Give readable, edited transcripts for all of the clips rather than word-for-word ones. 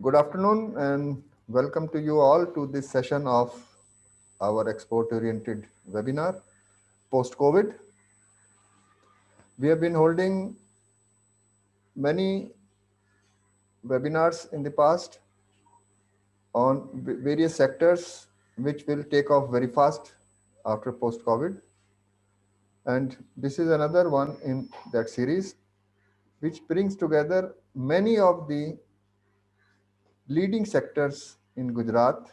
Good afternoon and welcome to you all to this session of our export-oriented webinar post-COVID. We have been holding many webinars in the past on various sectors which will take off very fast after post-COVID. And this is another one in that series which brings together many of the leading sectors in Gujarat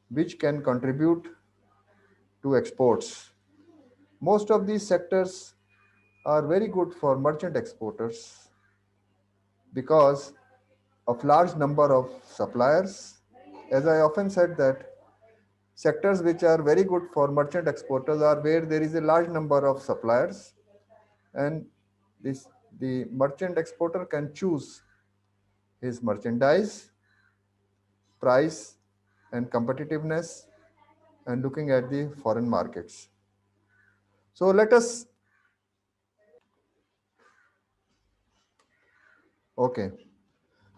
which can contribute to exports. Most of these sectors are very good for merchant exporters because of large number of suppliers. As I often said that sectors which are very good for merchant exporters are where there is a large number of suppliers, and this the merchant exporter can choose his merchandise, price and competitiveness, and looking at the foreign markets. So let us okay.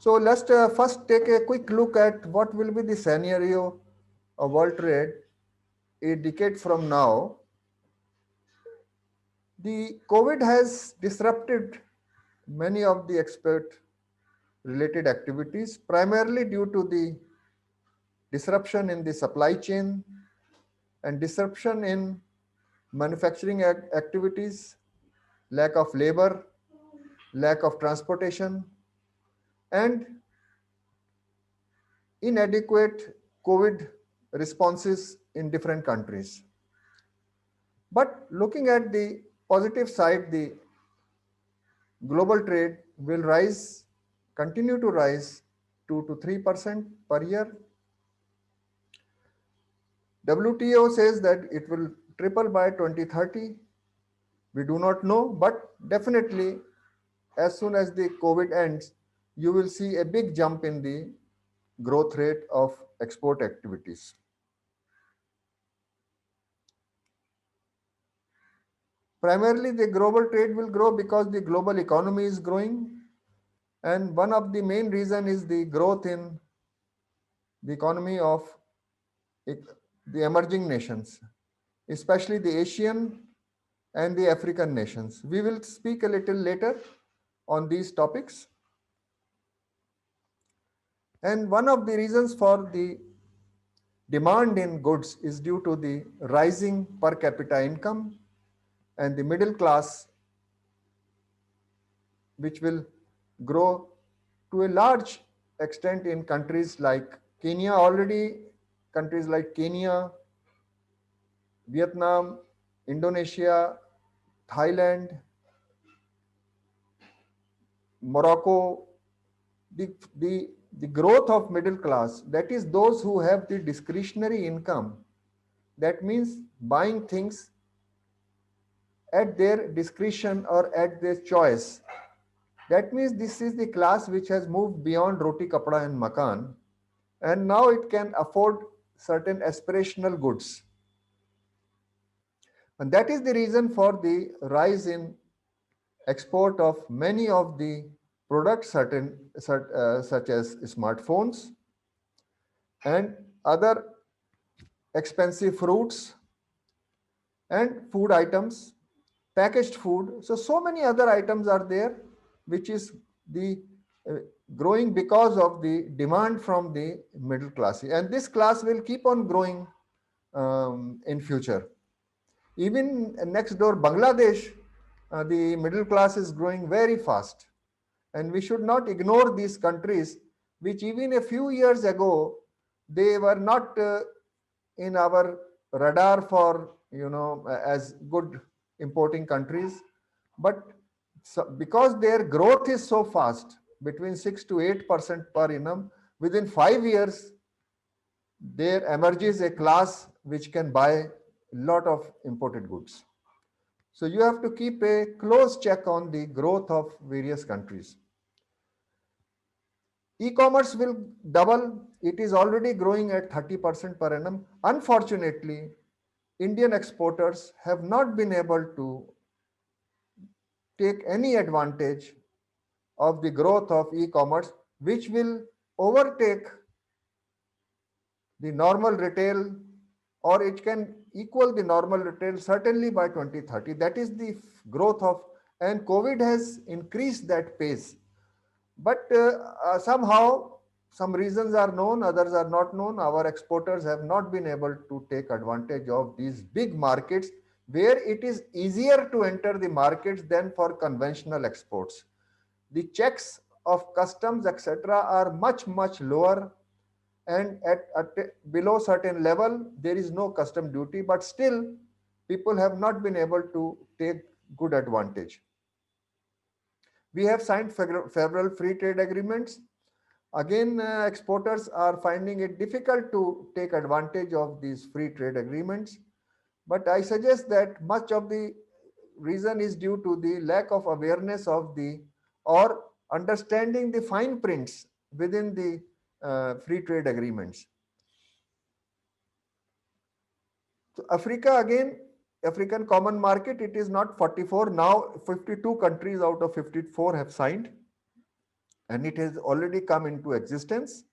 So let's first take a quick look at what will be the scenario of world trade a decade from now. The COVID has disrupted many of the export related activities, primarily due to the disruption in the supply chain and disruption in manufacturing activities, lack of labor, lack of transportation, and inadequate COVID responses in different countries. But looking at the positive side, the global trade will rise, continue to rise 2 to 3% per year. WTO says that it will triple by 2030. We do not know, but definitely as soon as the COVID ends, you will see a big jump in the growth rate of export activities. Primarily, the global trade will grow because the global economy is growing. And one of the main reason is the growth in the economy of the emerging nations, especially the Asian and the African nations. We will speak a little later on these topics. And one of the reasons for the demand in goods is due to the rising per capita income and the middle class, which will grow to a large extent in countries like Kenya already, countries like Kenya, Vietnam, Indonesia, Thailand, Morocco, the growth of middle class, that is those who have the discretionary income, that means buying things at their discretion or at their choice. That means this is the class which has moved beyond roti, kapda and makan, and now it can afford certain aspirational goods. And that is the reason for the rise in export of many of the products, such as smartphones and other expensive fruits and food items, packaged food. So many other items are there, which is the growing because of the demand from the middle class. And this class will keep on growing in future. Even next door, Bangladesh, the middle class is growing very fast. And we should not ignore these countries, which even a few years ago, they were not in our radar for, as good importing countries. But because their growth is so fast, between 6 to 8% per annum, within 5 years, there emerges a class which can buy a lot of imported goods. So you have to keep a close check on the growth of various countries. E-commerce will double. It is already growing at 30% per annum. Unfortunately, Indian exporters have not been able to take any advantage of the growth of e-commerce which will overtake the normal retail, or it can equal the normal retail certainly by 2030. That is the growth of, and COVID has increased that pace. But somehow, some reasons are known, others are not known. Our exporters have not been able to take advantage of these big markets where it is easier to enter the markets than for conventional exports. The checks of customs, etc., are much, much lower, and at below certain level, there is no custom duty, but still, people have not been able to take good advantage. We have signed several free trade agreements. Again, exporters are finding it difficult to take advantage of these free trade agreements. But I suggest that much of the reason is due to the lack of awareness of the, or understanding the fine prints within the free trade agreements. So Africa, again, African Common Market, it is not 44. Now 52 countries out of 54 have signed, and it has already come into existence.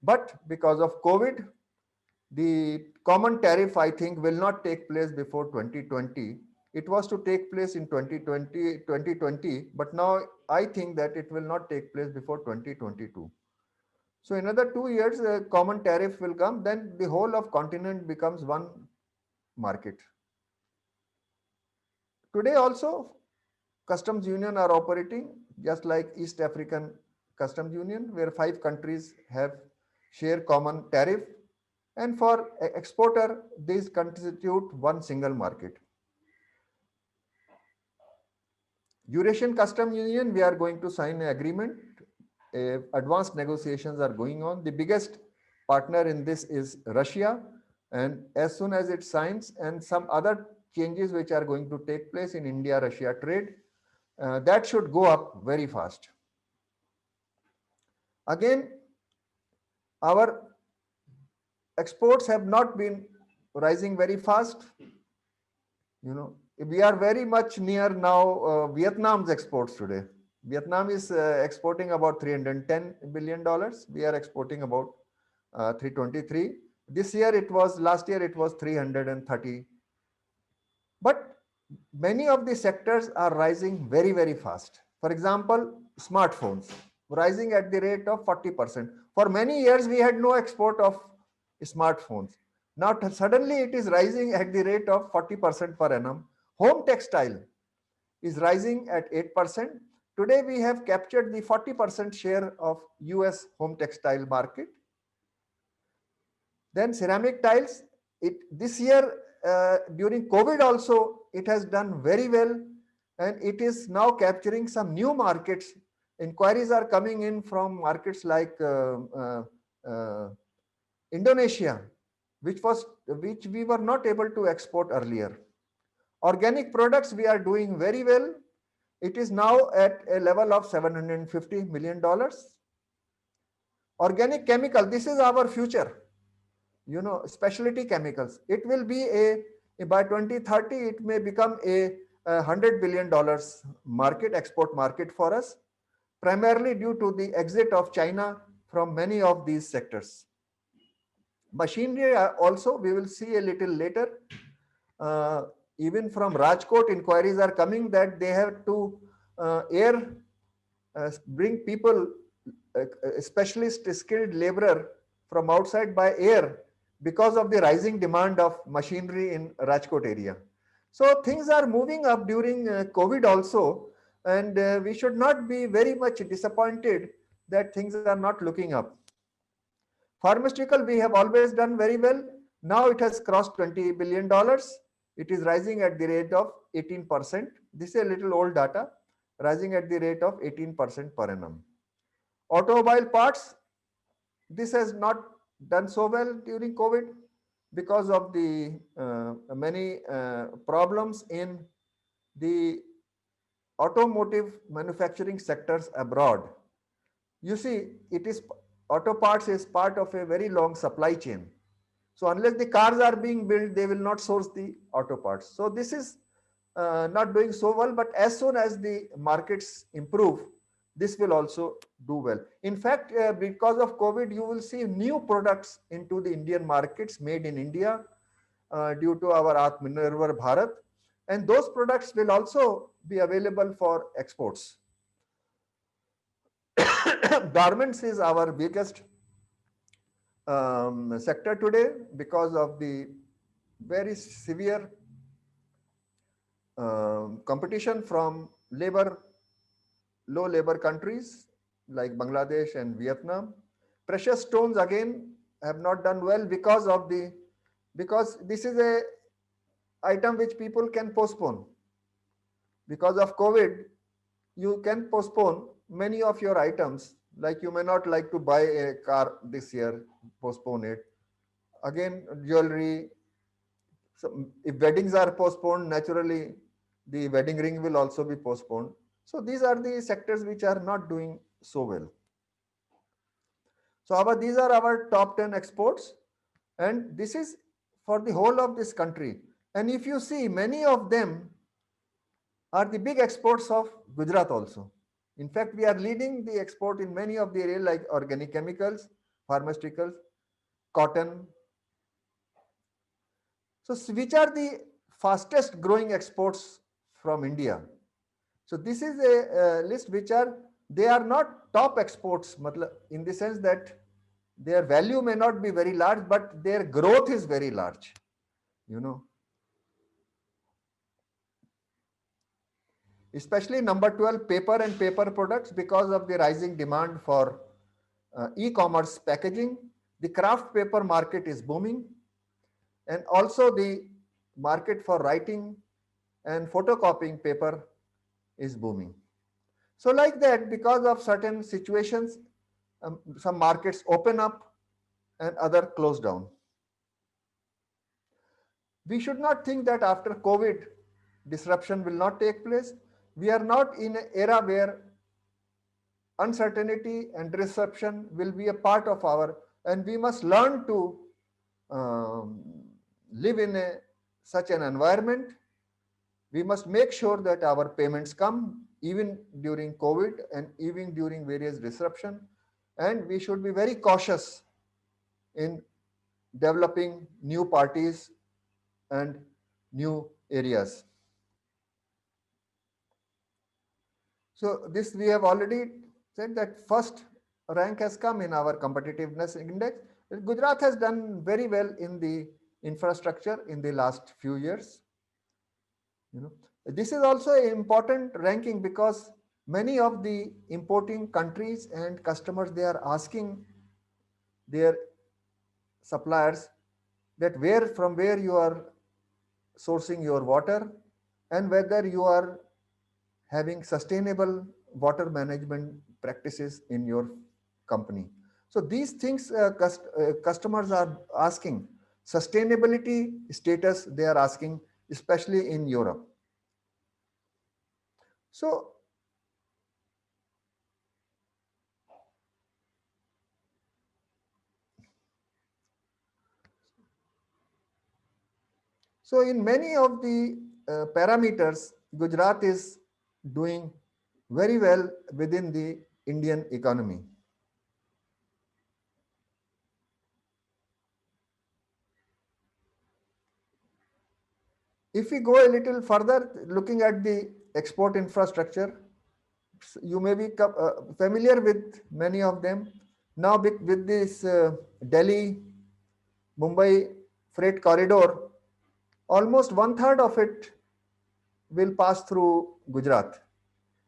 But because of COVID, the common tariff, I think, will not take place before 2020. It was to take place in 2020, but now I think that it will not take place before 2022. So another 2 years, a common tariff will come, then the whole of continent becomes one market. Today also, customs union are operating just like East African Customs Union, where 5 countries have share common tariff, and for exporter, these constitute one single market. Eurasian Customs Union, we are going to sign an agreement. Advanced negotiations are going on. The biggest partner in this is Russia, and as soon as it signs, and some other changes which are going to take place in India-Russia trade, that should go up very fast. Again, our exports have not been rising very fast. We are very much near now Vietnam's exports today. Vietnam is exporting about $310 billion. We are exporting about 323. Last year it was 330. But many of the sectors are rising very, very fast. For example, smartphones rising at the rate of 40%. For many years, we had no export of smartphones. Now, suddenly it is rising at the rate of 40% per annum. Home textile is rising at 8%. Today, we have captured the 40% share of US home textile market. Then ceramic tiles, this year during COVID also, it has done very well, and it is now capturing some new markets. Inquiries are coming in from markets like Indonesia, which we were not able to export earlier. Organic products, we are doing very well. It is now at a level of $750 million. Organic chemical, this is our future. Specialty chemicals. It will be by 2030, it may become a $100 billion market, export market for us, primarily due to the exit of China from many of these sectors. Machinery also, we will see a little later. Even from Rajkot, inquiries are coming that they have to bring people, specialist skilled laborer from outside by air, because of the rising demand of machinery in Rajkot area. So things are moving up during COVID also, and we should not be very much disappointed that things are not looking up. Pharmaceutical, we have always done very well. Now it has crossed $20 billion. It is rising at the rate of 18%. This is a little old data, rising at the rate of 18% per annum. Automobile parts, this has not done so well during COVID because of the many problems in the automotive manufacturing sectors abroad. You see, auto parts is part of a very long supply chain. So unless the cars are being built, they will not source the auto parts. So this is not doing so well, but as soon as the markets improve, this will also do well. In fact, because of COVID, you will see new products into the Indian markets made in India due to our Atmanirbhar Bharat, and those products will also be available for exports. Garments is our biggest sector today because of the very severe competition from low labor countries like Bangladesh and Vietnam. Precious stones again have not done well because this is a item which people can postpone. Because of COVID, you can postpone many of your items. Like you may not like to buy a car this year, postpone it. Again, jewelry. So if weddings are postponed, naturally the wedding ring will also be postponed. So these are the sectors which are not doing so well. So these are our top 10 exports, and this is for the whole of this country. And if you see, many of them are the big exports of Gujarat also. In fact, we are leading the export in many of the areas like organic chemicals, pharmaceuticals, cotton. So which are the fastest growing exports from India? So this is a list which they are not top exports in the sense that their value may not be very large, but their growth is very large, you know. Especially number 12, paper and paper products, because of the rising demand for e-commerce packaging. The craft paper market is booming, and also the market for writing and photocopying paper is booming. So like that, because of certain situations, some markets open up and other close down. We should not think that after COVID, disruption will not take place. We are not in an era where uncertainty and disruption will be a part of and we must learn to um, live in such an environment. We must make sure that our payments come even during COVID and even during various disruption. And we should be very cautious in developing new parties and new areas. So this we have already said that first rank has come in our competitiveness index. Gujarat has done very well in the infrastructure in the last few years. You know, this is also an important ranking because many of the importing countries and customers, they are asking their suppliers that from where you are sourcing your water and whether you are having sustainable water management practices in your company. So these things customers are asking. Sustainability status they are asking, especially in Europe. So in many of the parameters, Gujarat is doing very well within the Indian economy. If we go a little further, looking at the export infrastructure, you may be familiar with many of them. Now with this Delhi, Mumbai freight corridor, almost 1/3 of it will pass through Gujarat.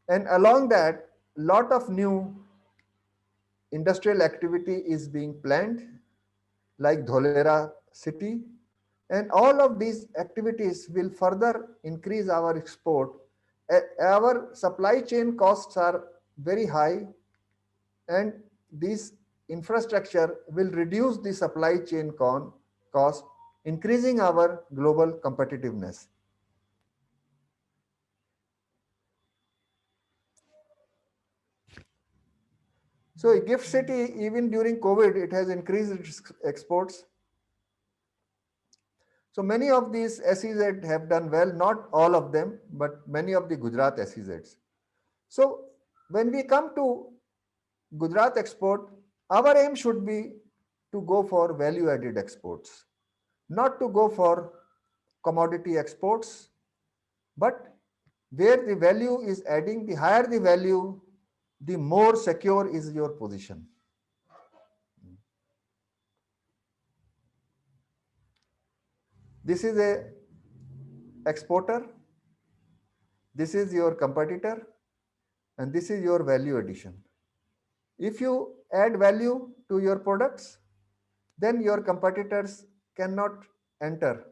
And along that, lot of new industrial activity is being planned, like Dholera city. And all of these activities will further increase our export. Our supply chain costs are very high, and this infrastructure will reduce the supply chain cost, increasing our global competitiveness. So Gift City, even during COVID, it has increased its exports. So many of these SEZ have done well, not all of them, but many of the Gujarat SEZs. So when we come to Gujarat export, our aim should be to go for value added exports, not to go for commodity exports, but where the value is adding, the higher the value, the more secure is your position. This is a exporter, this is your competitor, and this is your value addition. If you add value to your products, then your competitors cannot enter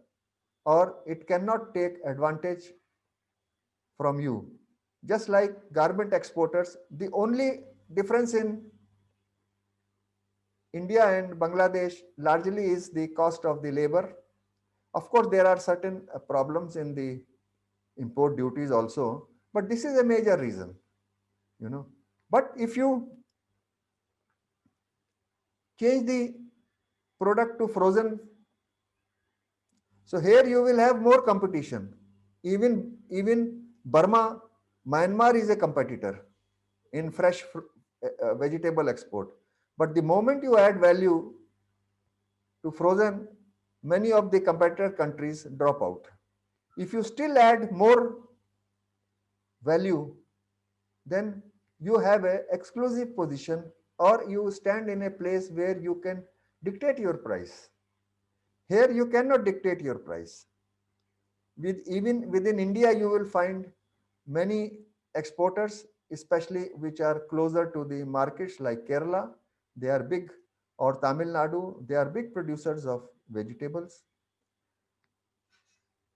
or it cannot take advantage from you. Just like garment exporters, the only difference in India and Bangladesh largely is the cost of the labor. Of course, there are certain problems in the import duties also, but this is a major reason, you know. But if you change the product to frozen, so here you will have more competition. Even Burma, Myanmar is a competitor in fresh vegetable export. But the moment you add value to frozen, many of the competitor countries drop out. If you still add more value, then you have an exclusive position or you stand in a place where you can dictate your price. Here you cannot dictate your price. Even within India, you will find many exporters, especially which are closer to the markets like Kerala. They are big, or Tamil Nadu. They are big producers of vegetables.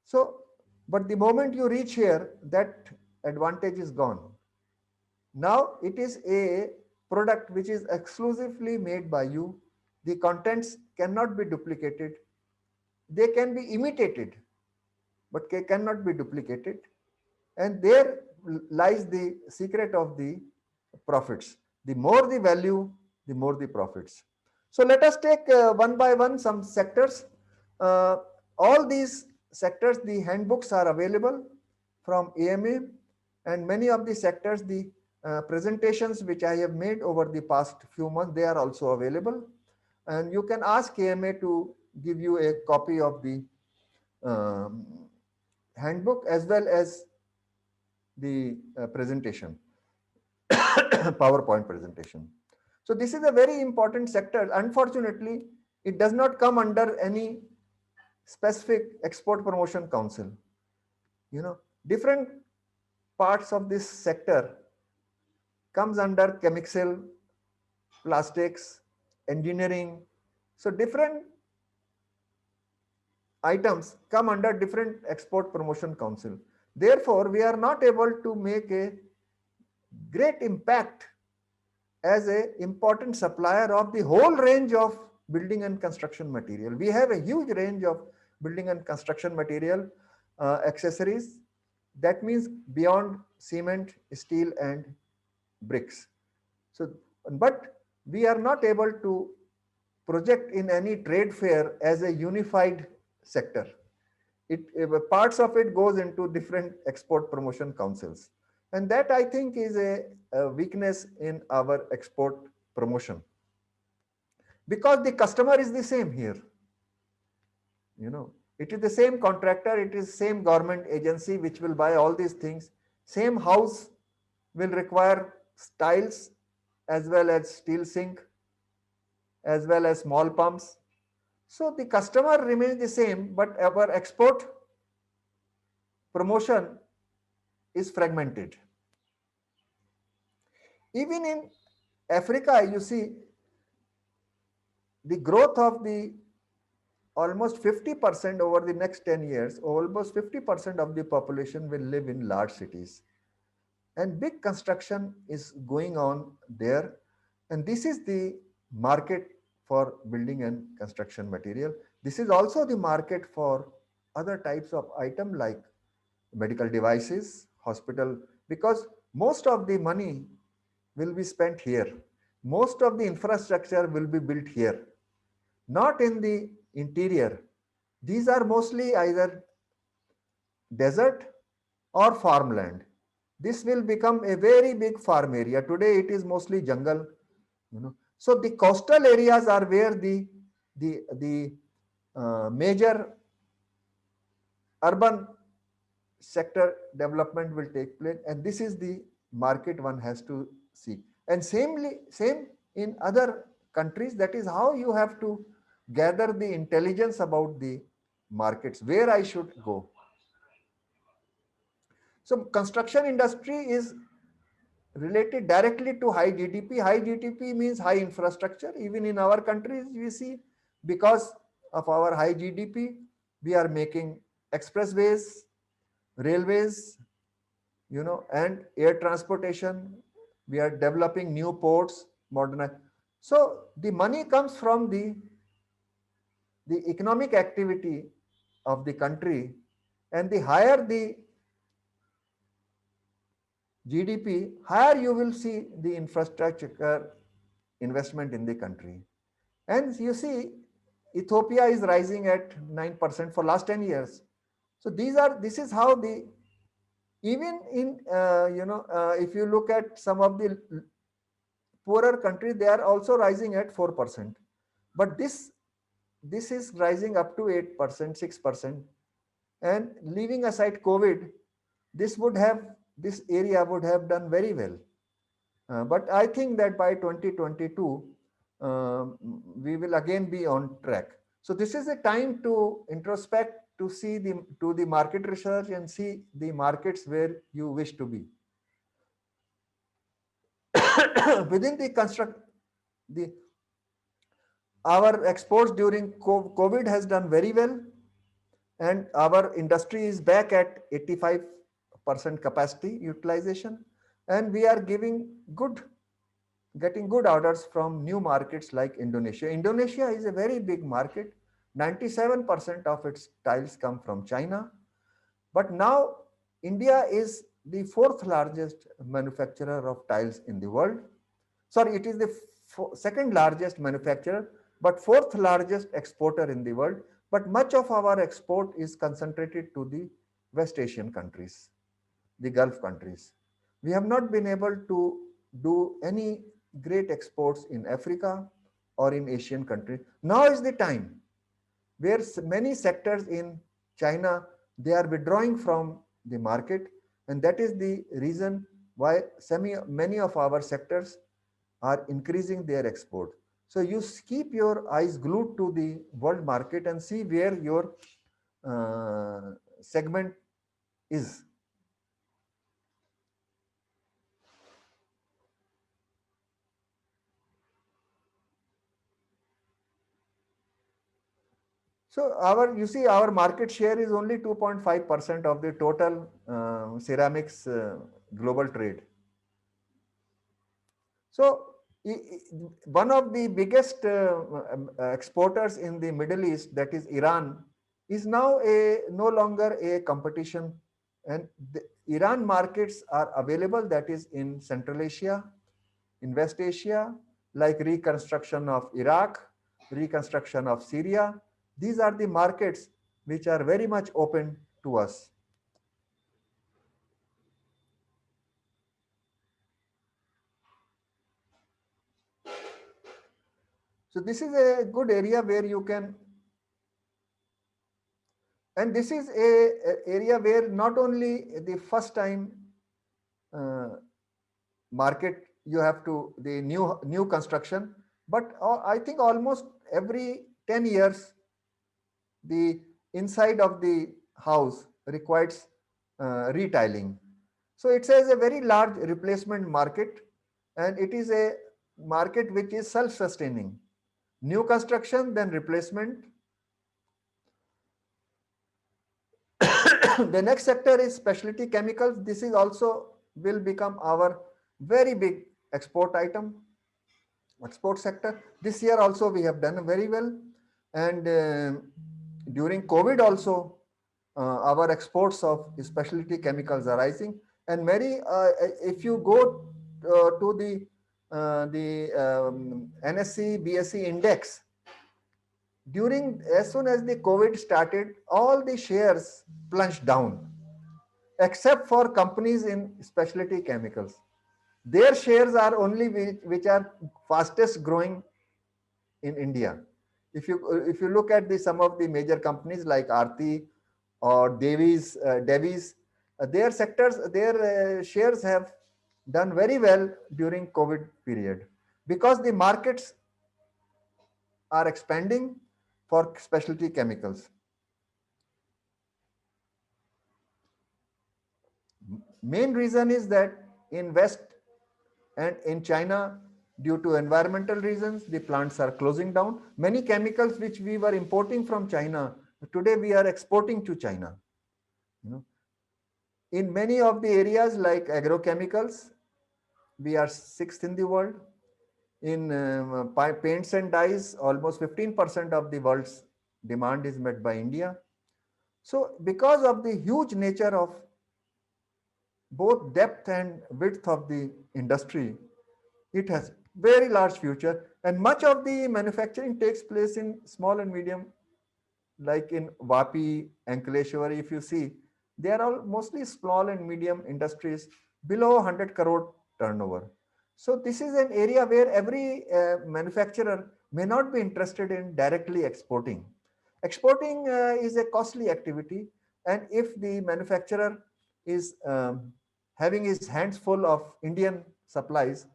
So, but the moment you reach here, that advantage is gone. Now it is a product which is exclusively made by you. The contents cannot be duplicated. They can be imitated, but they cannot be duplicated. And there lies the secret of the profits. The more the value, the more the profits. So let us take one by one some sectors. Uh, all these sectors, the handbooks are available from AMA, and many of the sectors, the presentations which I have made over the past few months, they are also available. And you can ask AMA to give you a copy of the um, handbook as well as the presentation, PowerPoint presentation. So this is a very important sector. Unfortunately, it does not come under any specific export promotion council. You know, different parts of this sector comes under chemical, plastics, engineering. So different items come under different export promotion council. Therefore, we are not able to make a great impact as a important supplier of the whole range of building and construction material. We have a huge range of building and construction material accessories. That means beyond cement, steel, and bricks. So, but we are not able to project in any trade fair as a unified sector. Parts of it goes into different export promotion councils, and that I think is a weakness in our export promotion, because the customer is the same here. You know, it is the same contractor, it is same government agency which will buy all these things. Same house will require tiles as well as steel sink as well as small pumps. So the customer remains the same, but our export promotion is fragmented. Even in Africa, you see the growth of the almost 50% over the next 10 years, almost 50% of the population will live in large cities. And big construction is going on there. And this is the market for building and construction material. This is also the market for other types of item like medical devices, hospital, because most of the money will be spent here. Most of the infrastructure will be built here, not in the interior. These are mostly either desert or farmland. this will become a very big farm area. Today it is mostly jungle, you know. So the coastal areas are where the major urban sector development will take place, and this is the market one has to see. And same in other countries. That is how you have to gather the intelligence about the markets, where I should go. So construction industry is related directly to high GDP. High GDP means high infrastructure. Even in our countries, we see, because of our high GDP, we are making expressways, railways, and air transportation. We are developing new ports, modern. So the money comes from the economic activity of the country, and the higher the GDP, higher you will see the infrastructure investment in the country. And you see, Ethiopia is rising at 9% for last 10 years. So this is how the, even in, if you look at some of the poorer countries, they are also rising at 4%. But this is rising up to 8%, 6%. And leaving aside COVID, this area would have done very well. But I think that by 2022, we will again be on track. So this is a time to introspect, to see the market research and see the markets where you wish to be. Within the the our exports during COVID has done very well, and our industry is back at 85% capacity utilization, and we are getting good orders from new markets like Indonesia. Indonesia is a very big market. 97% of its tiles come from China. But now India is the fourth largest manufacturer of tiles in the world. Sorry, it is the second largest manufacturer, but fourth largest exporter in the world. But much of our export is concentrated to the West Asian countries, the Gulf countries. We have not been able to do any great exports in Africa or in Asian countries. Now is the time where many sectors in China, they are withdrawing from the market, and that is the reason why many of our sectors are increasing their export. So you keep your eyes glued to the world market and see where your segment is. So you see, our market share is only 2.5% of the total ceramics global trade. So one of the biggest exporters in the Middle East, that is Iran, is now no longer a competition, and the Iran markets are available, that is in Central Asia, in West Asia, like reconstruction of Iraq, reconstruction of Syria. These are the markets which are very much open to us. So this is a good area where you can, and this is a area where not only the first time market you have to the new construction, but I think almost every 10 years the inside of the house requires retiling. So it says a very large replacement market, and it is a market which is self-sustaining. New construction, then replacement. The next sector is specialty chemicals. This is also will become our very big export item, export sector. This year also we have done very well, and during COVID also our exports of specialty chemicals are rising. And many, if you go to the NSE BSE index, as soon as the COVID started, all the shares plunged down. except for companies in specialty chemicals. Their shares are only which are fastest growing in India. If you look at some of the major companies like Aarti or Devi's, their shares have done very well during COVID period because the markets are expanding for specialty chemicals. Main reason is that in West and in China, due to environmental reasons, the plants are closing down. Many chemicals which we were importing from China, today we are exporting to China. You know, in many of the areas like agrochemicals, we are sixth in the world. In paints and dyes, almost 15% of the world's demand is met by India. So because of the huge nature of both depth and width of the industry, it has very large future, and much of the manufacturing takes place in small and medium, like in Vapi, Ankleshwar. If you see, they are all mostly small and medium industries below 100 crore turnover. So this is an area where every manufacturer may not be interested in directly exporting. Exporting is a costly activity, and if the manufacturer is having his hands full of Indian supplies,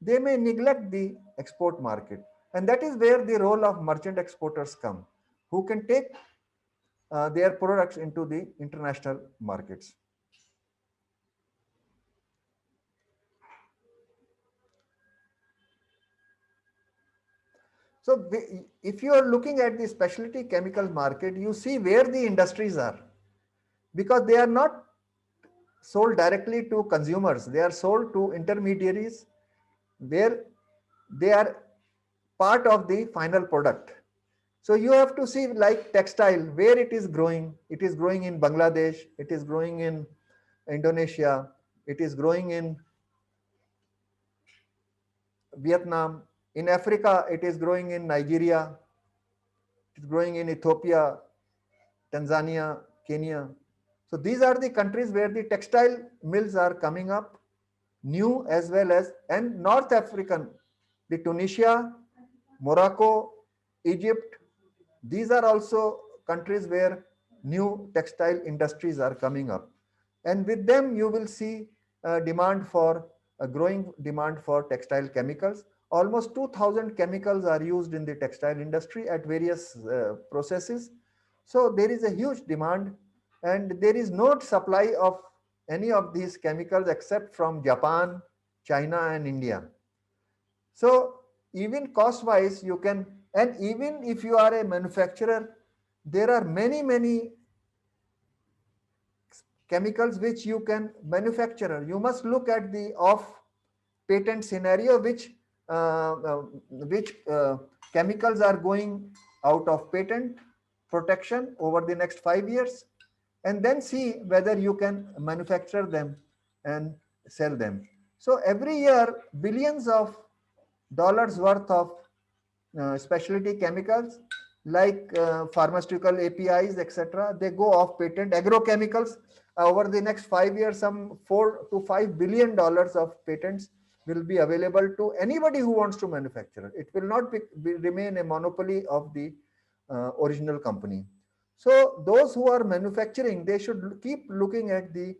they may neglect the export market. And that is where the role of merchant exporters come, who can take their products into the international markets. So if you are looking at the specialty chemical market, you see where the industries are, because they are not sold directly to consumers. They are sold to intermediaries where they are part of the final product. So you have to see, like textile, where it is growing. It is growing in Bangladesh, it is growing in Indonesia, it is growing in Vietnam. In Africa, it is growing in Nigeria, it is growing in Ethiopia, Tanzania, Kenya. So these are the countries where the textile mills are coming up, new as well as, and North African, the Tunisia, Morocco, Egypt. These are also countries where new textile industries are coming up. And with them, you will see a growing demand for textile chemicals. Almost 2000 chemicals are used in the textile industry at various processes. So there is a huge demand, and there is no supply of any of these chemicals except from Japan, China, and India. So even cost wise, you can, and even if you are a manufacturer, there are many chemicals which you can manufacture. You must look at the off patent scenario, which chemicals are going out of patent protection over the next 5 years, and then see whether you can manufacture them and sell them. So every year, billions of dollars worth of specialty chemicals like pharmaceutical APIs, etc. They go off patent. Agrochemicals, over the next 5 years, some $4 to $5 billion of patents will be available to anybody who wants to manufacture. It will not remain a monopoly of the original company. So those who are manufacturing, they should keep looking at the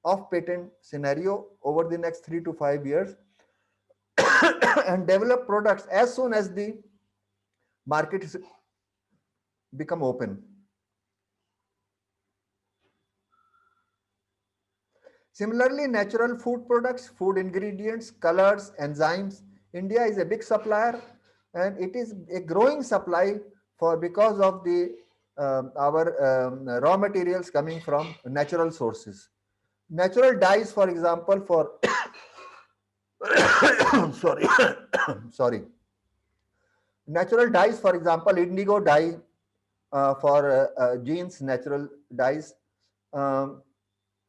off patent scenario over the next 3 to 5 years and develop products as soon as the market is become open. Similarly, natural food products, food ingredients, colors, enzymes. India is a big supplier, and it is a growing supply for because of the our raw materials coming from natural sources. Natural dyes, for example, for sorry, sorry. Natural dyes, for example, indigo dye for jeans, natural dyes. Um,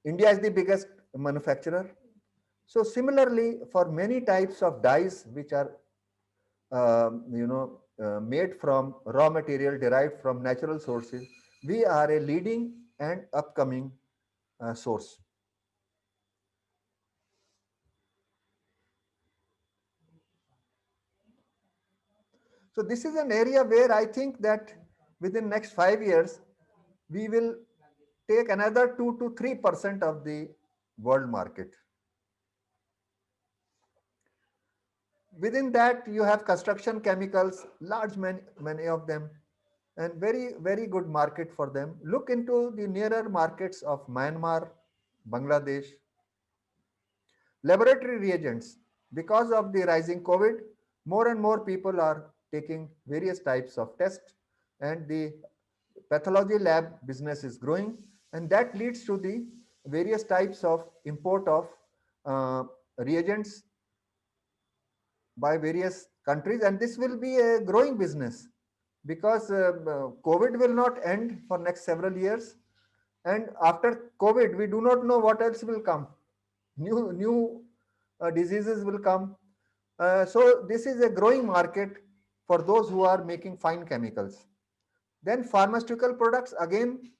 India is the biggest manufacturer. So similarly, for many types of dyes which are made from raw material derived from natural sources, we are a leading and upcoming source. So this is an area where I think that within next 5 years, we will take another 2 to 3% of the world market. Within that, you have construction chemicals, large many of them, and very good market for them. Look into the nearer markets of Myanmar, Bangladesh. Laboratory reagents. Because of the rising COVID, more and more people are taking various types of tests, and the pathology lab business is growing, and that leads to the various types of import of reagents by various countries, and this will be a growing business because COVID will not end for next several years, and after COVID we do not know what else will come. New diseases will come. So this is a growing market for those who are making fine chemicals. Then pharmaceutical products, again,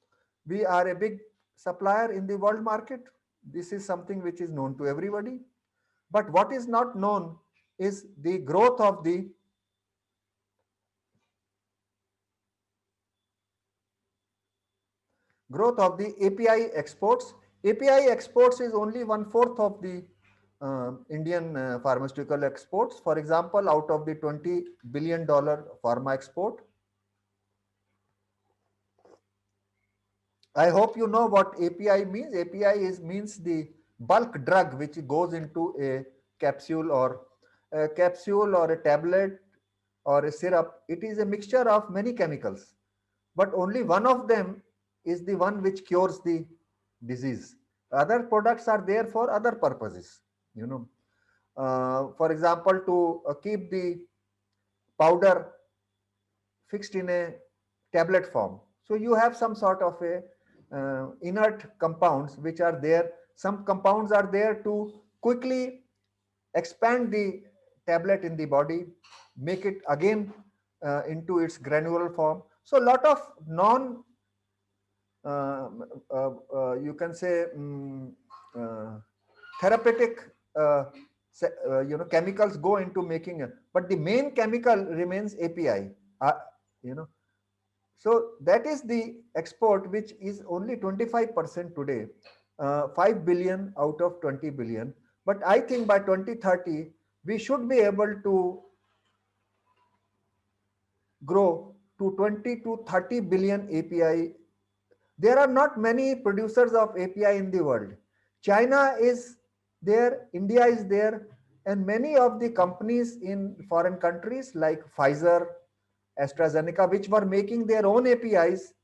we are a big supplier in the world market. This is something which is known to everybody. But what is not known is the growth of the API exports. API exports is only 1/4 of the Indian pharmaceutical exports. For example, out of the $20 billion pharma export, I hope you know what API means. API means the bulk drug which goes into a capsule or a tablet or a syrup. It is a mixture of many chemicals, but only one of them is the one which cures the disease. Other products are there for other purposes. You know, for example, to keep the powder fixed in a tablet form. So you have some sort of a inert compounds which are there. Some compounds are there to quickly expand the tablet in the body, make it again into its granular form. So a lot of non, uh, you can say, uh, therapeutic, chemicals go into making it, but the main chemical remains API. You know, so that is the export, which is only 25% today, 5 billion out of 20 billion. But I think by 2030, we should be able to grow to 20 to 30 billion API. There are not many producers of API in the world. China is there, India is there, and many of the companies in foreign countries like Pfizer, AstraZeneca, which were making their own APIs,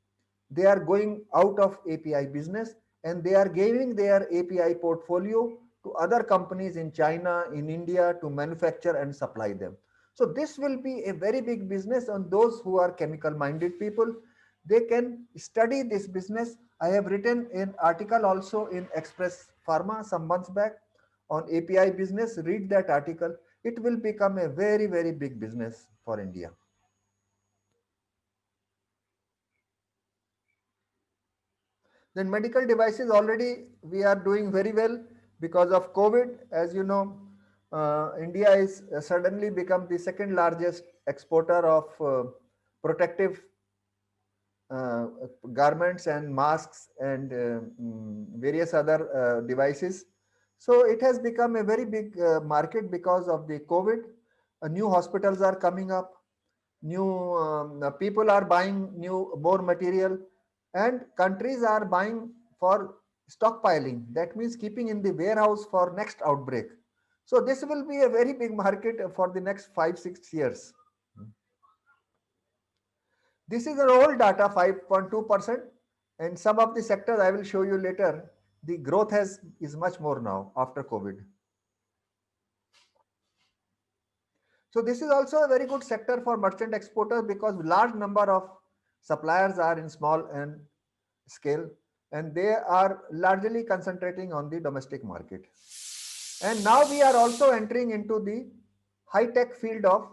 they are going out of API business, and they are giving their API portfolio to other companies in China, in India, to manufacture and supply them. So this will be a very big business on those who are chemical minded people. They can study this business. I have written an article also in Express Pharma some months back on API business. Read that article. It will become a very big business for India. Then medical devices, already we are doing very well because of COVID. As you know, India is suddenly become the second largest exporter of protective uh, garments and masks and various other devices. So it has become a very big market because of the COVID. New hospitals are coming up, new people are buying new more material, and countries are buying for stockpiling. That means keeping in the warehouse for next outbreak. So this will be a very big market for the next 5 6 years. This is an old data, 5.2%, and some of the sectors I will show you later. The growth is much more now after COVID. So this is also a very good sector for merchant exporters because large number of suppliers are in small and scale, and they are largely concentrating on the domestic market. And now we are also entering into the high-tech field of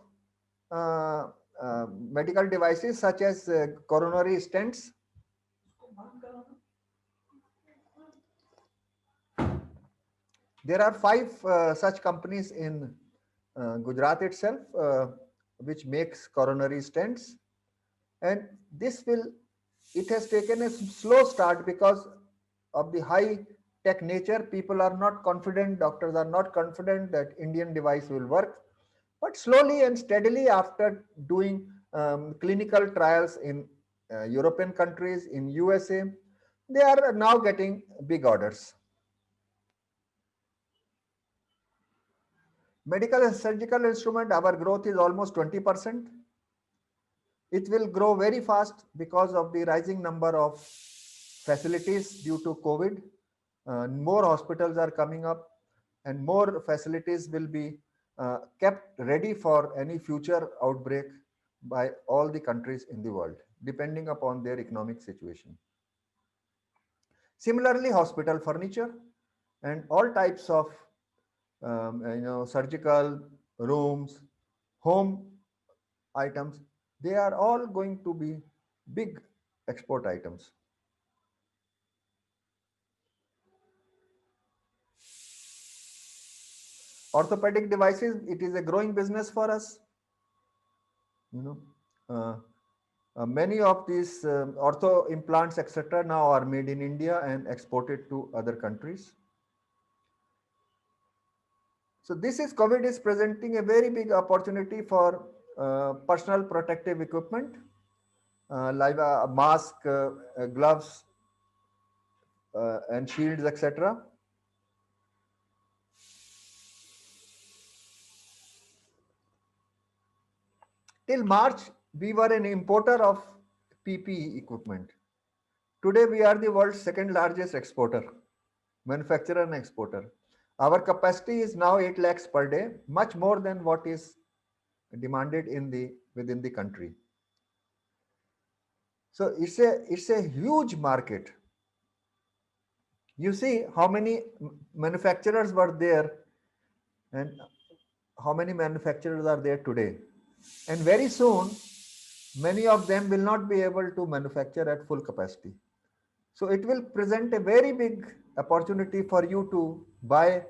uh, medical devices such as coronary stents. There are five such companies in Gujarat itself. which makes coronary stents. And this will, it has taken a slow start because of the high tech nature. People are not confident, doctors are not confident that Indian device will work. But slowly and steadily, after doing clinical trials in European countries, in USA, they are now getting big orders. Medical and surgical instrument, our growth is almost 20%. It will grow very fast because of the rising number of facilities due to COVID. More hospitals are coming up, and more facilities will be kept ready for any future outbreak by all the countries in the world, depending upon their economic situation. Similarly, hospital furniture and all types of surgical rooms, home items, they are all going to be big export items. Orthopedic devices, it is a growing business for us. You know, many of these ortho implants, etc., now are made in India and exported to other countries. So this is COVID is presenting a very big opportunity for personal protective equipment, like a mask, gloves, and shields, etc. Till March, we were an importer of PPE equipment. Today, we are the world's second largest exporter, manufacturer and exporter. Our capacity is now 8 lakhs per day, much more than what is demanded in the within the country. So it's a huge market. You see how many manufacturers were there and how many manufacturers are there today. And very soon, many of them will not be able to manufacture at full capacity. So it will present a very big opportunity for you to buy,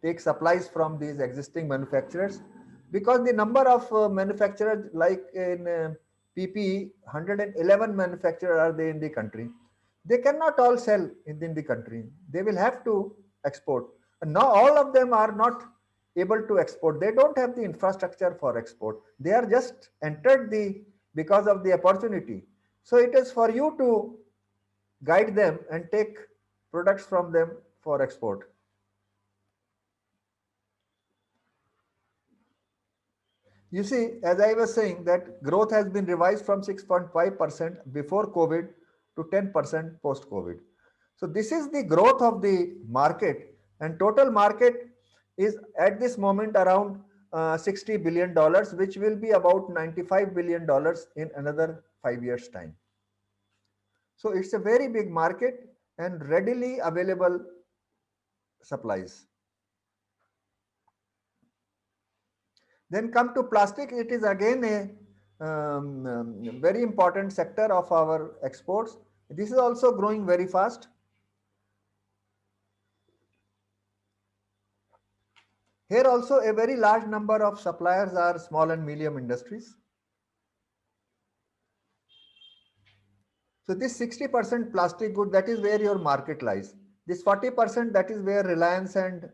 take supplies from these existing manufacturers, because the number of manufacturers, like in PPE, 111 manufacturers are there in the country. They cannot all sell in the country. They will have to export. And now all of them are not able to export. They don't have the infrastructure for export. They are just entered the because of the opportunity. So it is for you to guide them and take products from them for export. You see, as I was saying, that growth has been revised from 6.5% before COVID to 10% post COVID. So this is the growth of the market, and total market is at this moment around $60 billion, which will be about $95 billion in another 5 years' time. So it's a very big market and readily available supplies. Then come to plastic. It is again a very important sector of our exports. This is also growing very fast. Here also a very large number of suppliers are small and medium industries. So this 60% plastic good, that is where your market lies. This 40%, that is where Reliance and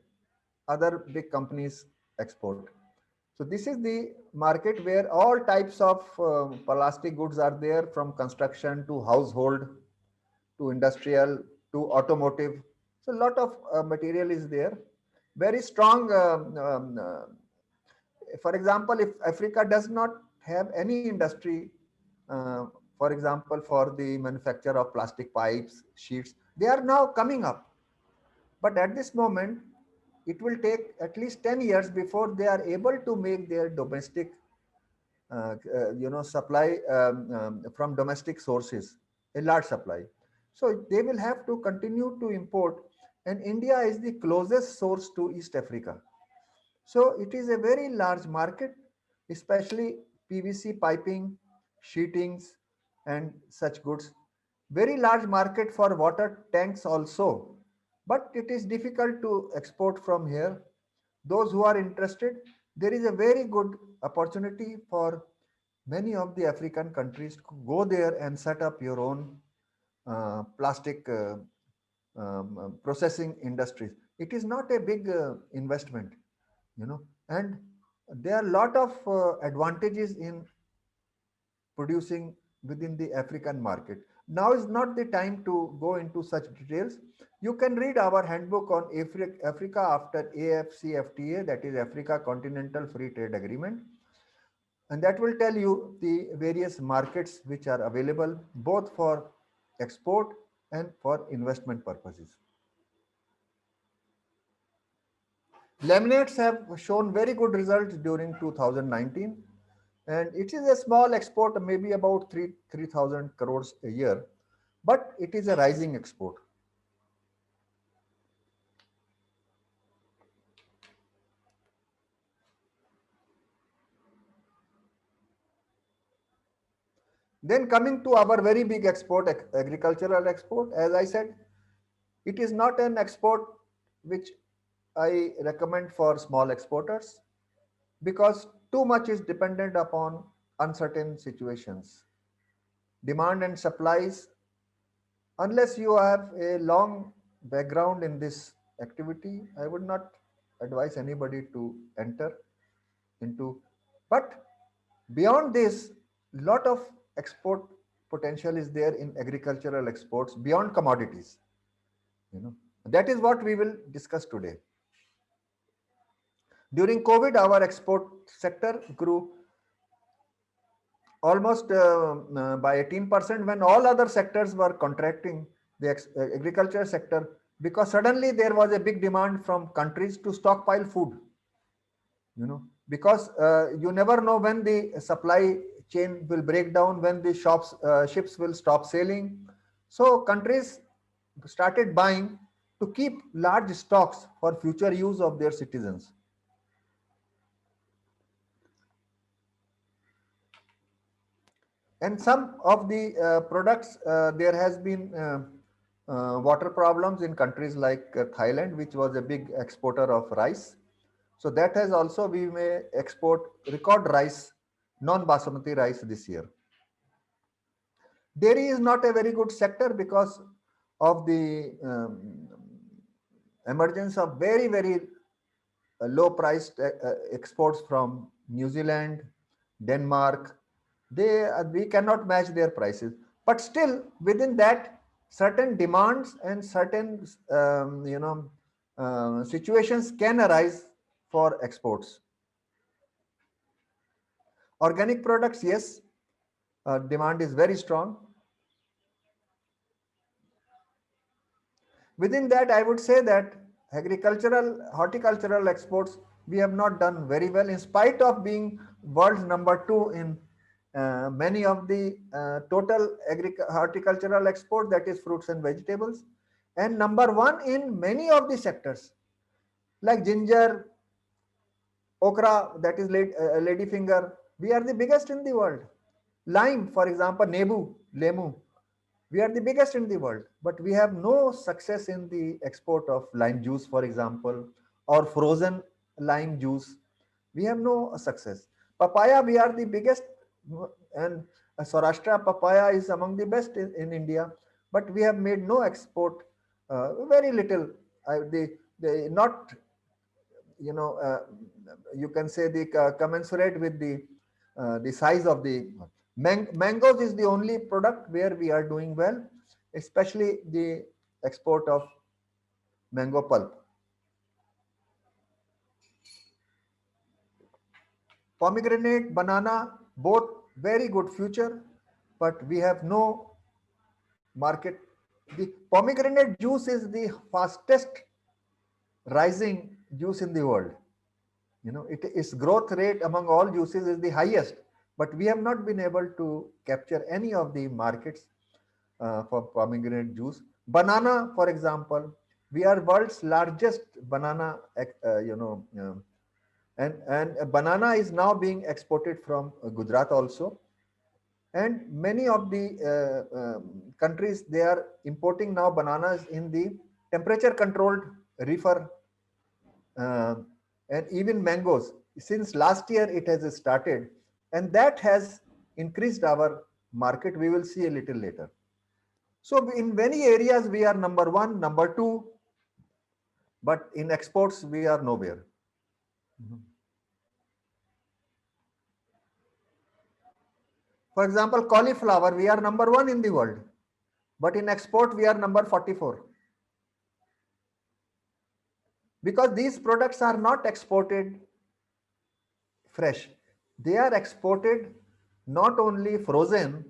other big companies export. So this is the market where all types of plastic goods are there, from construction to household to industrial to automotive. So a lot of material is there. Very strong. For example, if Africa does not have any industry, for example, for the manufacture of plastic pipes, sheets, they are now coming up. But at this moment, it will take at least 10 years before they are able to make their domestic supply from domestic sources, a large supply. So they will have to continue to import, and India is the closest source to East Africa. So it is a very large market, especially PVC piping, sheetings, and such goods. Very large market for water tanks also, but it is difficult to export from here. Those who are interested, There is a very good opportunity for many of the African countries to go there and set up your own plastic processing industries. It is not a big investment, and there are a lot of advantages in producing within the African market. Now is not the time to go into such details. You can read our handbook on Africa after AFCFTA, that is Africa Continental Free Trade Agreement, and that will tell you the various markets which are available both for export and for investment purposes. Laminates have shown very good results during 2019, and it is a small export, maybe about 3,000 crores a year, but it is a rising export. Then coming to our very big export, agricultural export, as I said, it is not an export which I recommend for small exporters because too much is dependent upon uncertain situations. Demand and supplies, unless you have a long background in this activity, I would not advise anybody to enter into. But beyond this, lot of export potential is there in agricultural exports beyond commodities. That is what we will discuss today. During COVID, our export sector grew almost by 18% when all other sectors were contracting. The agriculture sector, because suddenly there was a big demand from countries to stockpile food, because you never know when the supply chain will break down, when the ships will stop sailing. So countries started buying to keep large stocks for future use of their citizens. And some of the products, there has been water problems in countries like Thailand, which was a big exporter of rice. So that has also, we may export record rice, non-basmati rice this year. Dairy is not a very good sector because of the emergence of very, very low priced exports from New Zealand, Denmark. We cannot match their prices, but still within that, certain demands and certain situations can arise for exports. Organic products, yes, demand is very strong. Within that, I would say that horticultural exports, we have not done very well in spite of being world's number 2 in many of the total horticultural export, that is fruits and vegetables, and number 1 in many of the sectors like ginger, okra, that is lady finger. We are the biggest in the world. Lime, for example, lemu, we are the biggest in the world, but we have no success in the export of lime juice, for example, or frozen lime juice. We have no success. Papaya, we are the biggest, and Saurashtra papaya is among the best in India, but we have made no export, very little. Not, you can say the commensurate with the size of the mangoes is the only product where we are doing well, especially the export of mango pulp. Pomegranate, banana, both very good future, but we have no market. The pomegranate juice is the fastest rising juice in the world. Its growth rate among all juices is the highest, but we have not been able to capture any of the markets for pomegranate juice. Banana, for example, we are world's largest banana, and banana is now being exported from Gujarat also. And many of the countries, they are importing now bananas in the temperature controlled reefer, and even mangoes. since last year it has started, and that has increased our market. We will see a little later. So in many areas we are number one, number two, but in exports we are nowhere. For example, cauliflower, we are number one in the world, but in export we are number 44. Because these products are not exported fresh. They are exported not only frozen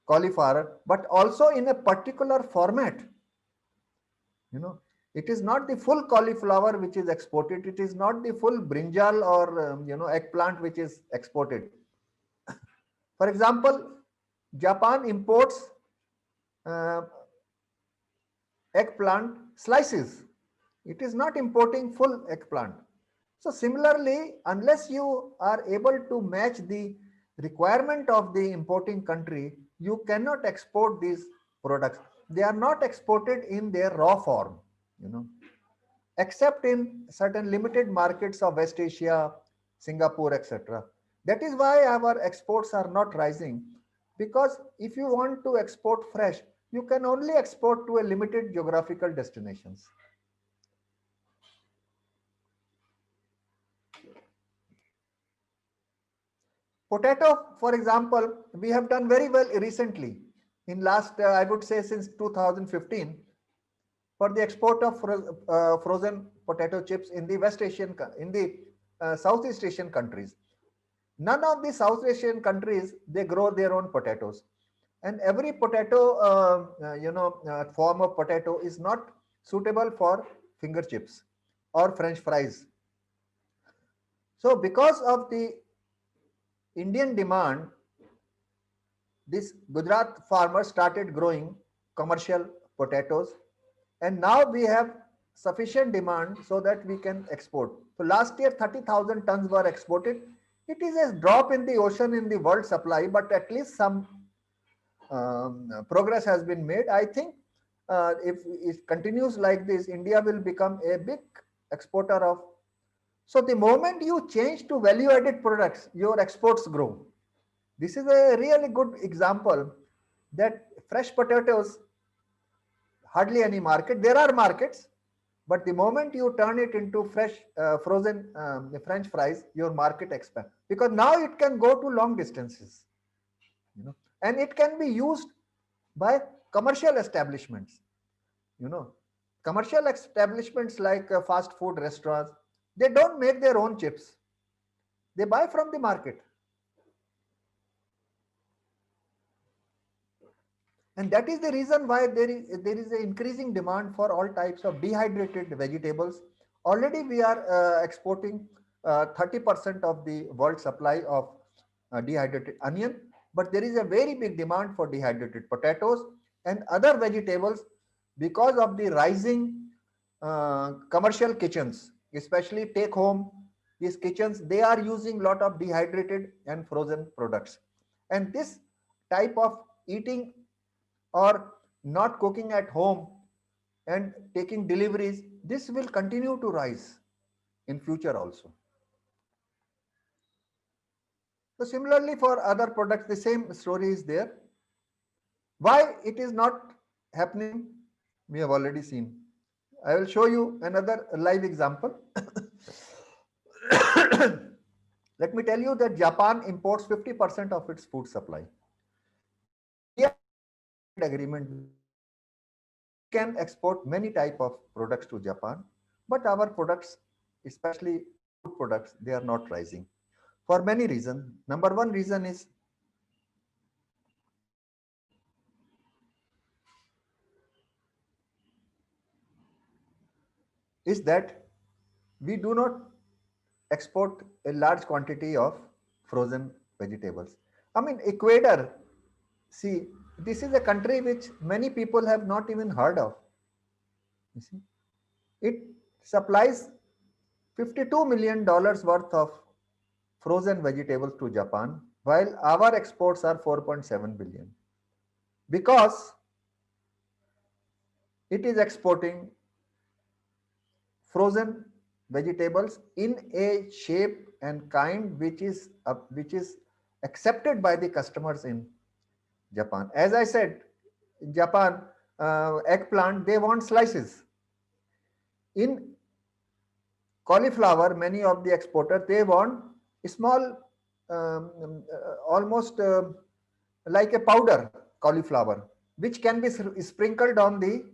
cauliflower, but also in a particular format. It is not the full cauliflower which is exported. It is not the full brinjal or eggplant which is exported. For example, Japan imports eggplant slices. It is not importing full eggplant. So similarly, unless you are able to match the requirement of the importing country, you cannot export these products. They are not exported in their raw form, except in certain limited markets of West Asia, Singapore, etc. That is why our exports are not rising, because if you want to export fresh, you can only export to a limited geographical destinations. Potato, for example, we have done very well recently. In last, I would say since 2015, for the export of frozen potato chips in the West Asian, in the Southeast Asian countries. None of the South Asian countries, they grow their own potatoes. And every potato, form of potato is not suitable for finger chips or French fries. So because of the Indian demand, this Gujarat farmers started growing commercial potatoes, and now we have sufficient demand so that we can export. So last year 30,000 tons were exported. It is a drop in the ocean in the world supply, but at least some progress has been made. I think if it continues like this, India will become a big exporter of. So the moment you change to value-added products, your exports grow. This is a really good example that fresh potatoes, hardly any market. There are markets, but the moment you turn it into fresh frozen French fries, your market expands, because now it can go to long distances, and it can be used by commercial establishments. Commercial establishments like fast food restaurants, they don't make their own chips. They buy from the market. And that is the reason why there is an increasing demand for all types of dehydrated vegetables. Already we are exporting 30% of the world supply of dehydrated onion, but there is a very big demand for dehydrated potatoes and other vegetables because of the rising commercial kitchens, especially take home. These kitchens, they are using a lot of dehydrated and frozen products. And this type of eating or not cooking at home and taking deliveries, this will continue to rise in future also. So similarly for other products, the same story is there. Why it is not happening, we have already seen. I will show you another live example. Let me tell you that Japan imports 50% of its food supply. Agreement can export many type of products to Japan, but our products, especially food products, they are not rising for many reasons. Number one reason is that we do not export a large quantity of frozen vegetables. I mean, Ecuador, see, this is a country which many people have not even heard of. You see, it supplies $52 million worth of frozen vegetables to Japan, while our exports are 4.7 billion, because it is exporting frozen vegetables in a shape and kind which is accepted by the customers in Japan. As I said, in Japan, eggplant, they want slices. In cauliflower, many of the exporters, they want small, almost like a powder cauliflower, which can be sprinkled on the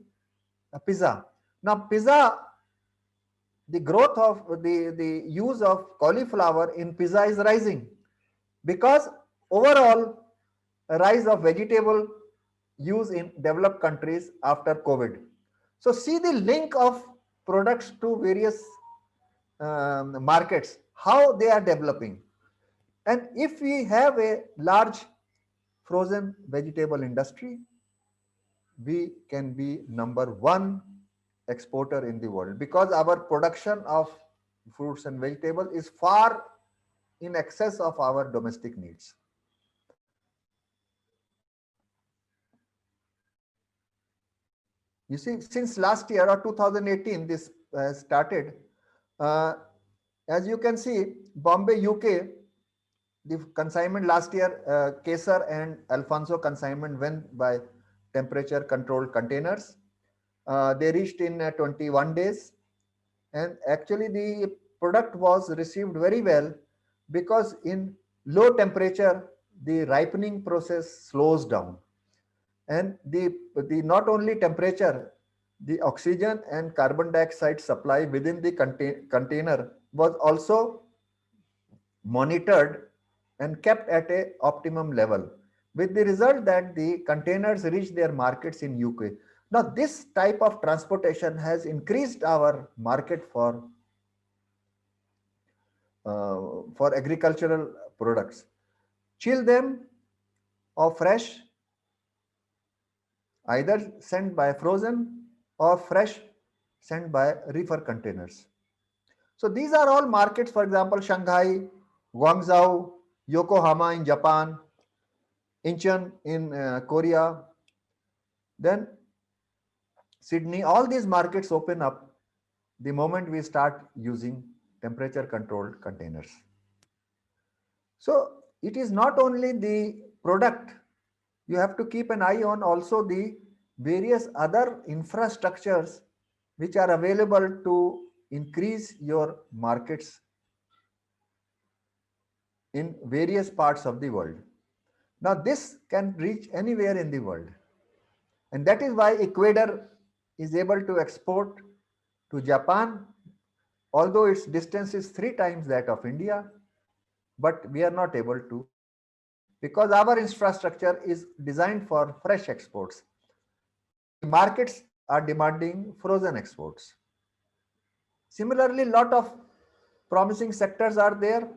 pizza. Now, pizza, the growth of the use of cauliflower in pizza is rising because overall rise of vegetable use in developed countries after COVID. So see the link of products to various markets, how they are developing. And if we have a large frozen vegetable industry, we can be number one exporter in the world because our production of fruits and vegetables is far in excess of our domestic needs. You see, since last year or 2018, this started. Uh, as you can see, Bombay, UK, the consignment last year, Kesar and Alfonso consignment went by temperature controlled containers. They reached in 21 days. And actually the product was received very well because in low temperature, the ripening process slows down. And the not only temperature, the oxygen and carbon dioxide supply within the container was also monitored and kept at a optimum level, with the result that the containers reach their markets in UK. Now this type of transportation has increased our market for agricultural products. Chill them or fresh, either sent by frozen or fresh sent by reefer containers. So these are all markets, for example, Shanghai, Guangzhou, Yokohama in Japan, Incheon in Korea, then Sydney, all these markets open up the moment we start using temperature controlled containers. So it is not only the product, you have to keep an eye on also the various other infrastructures which are available to increase your markets in various parts of the world. Now this can reach anywhere in the world. And that is why Ecuador is able to export to Japan, although its distance is 3 times that of India, but we are not able to because our infrastructure is designed for fresh exports. The markets are demanding frozen exports. Similarly, lot of promising sectors are there.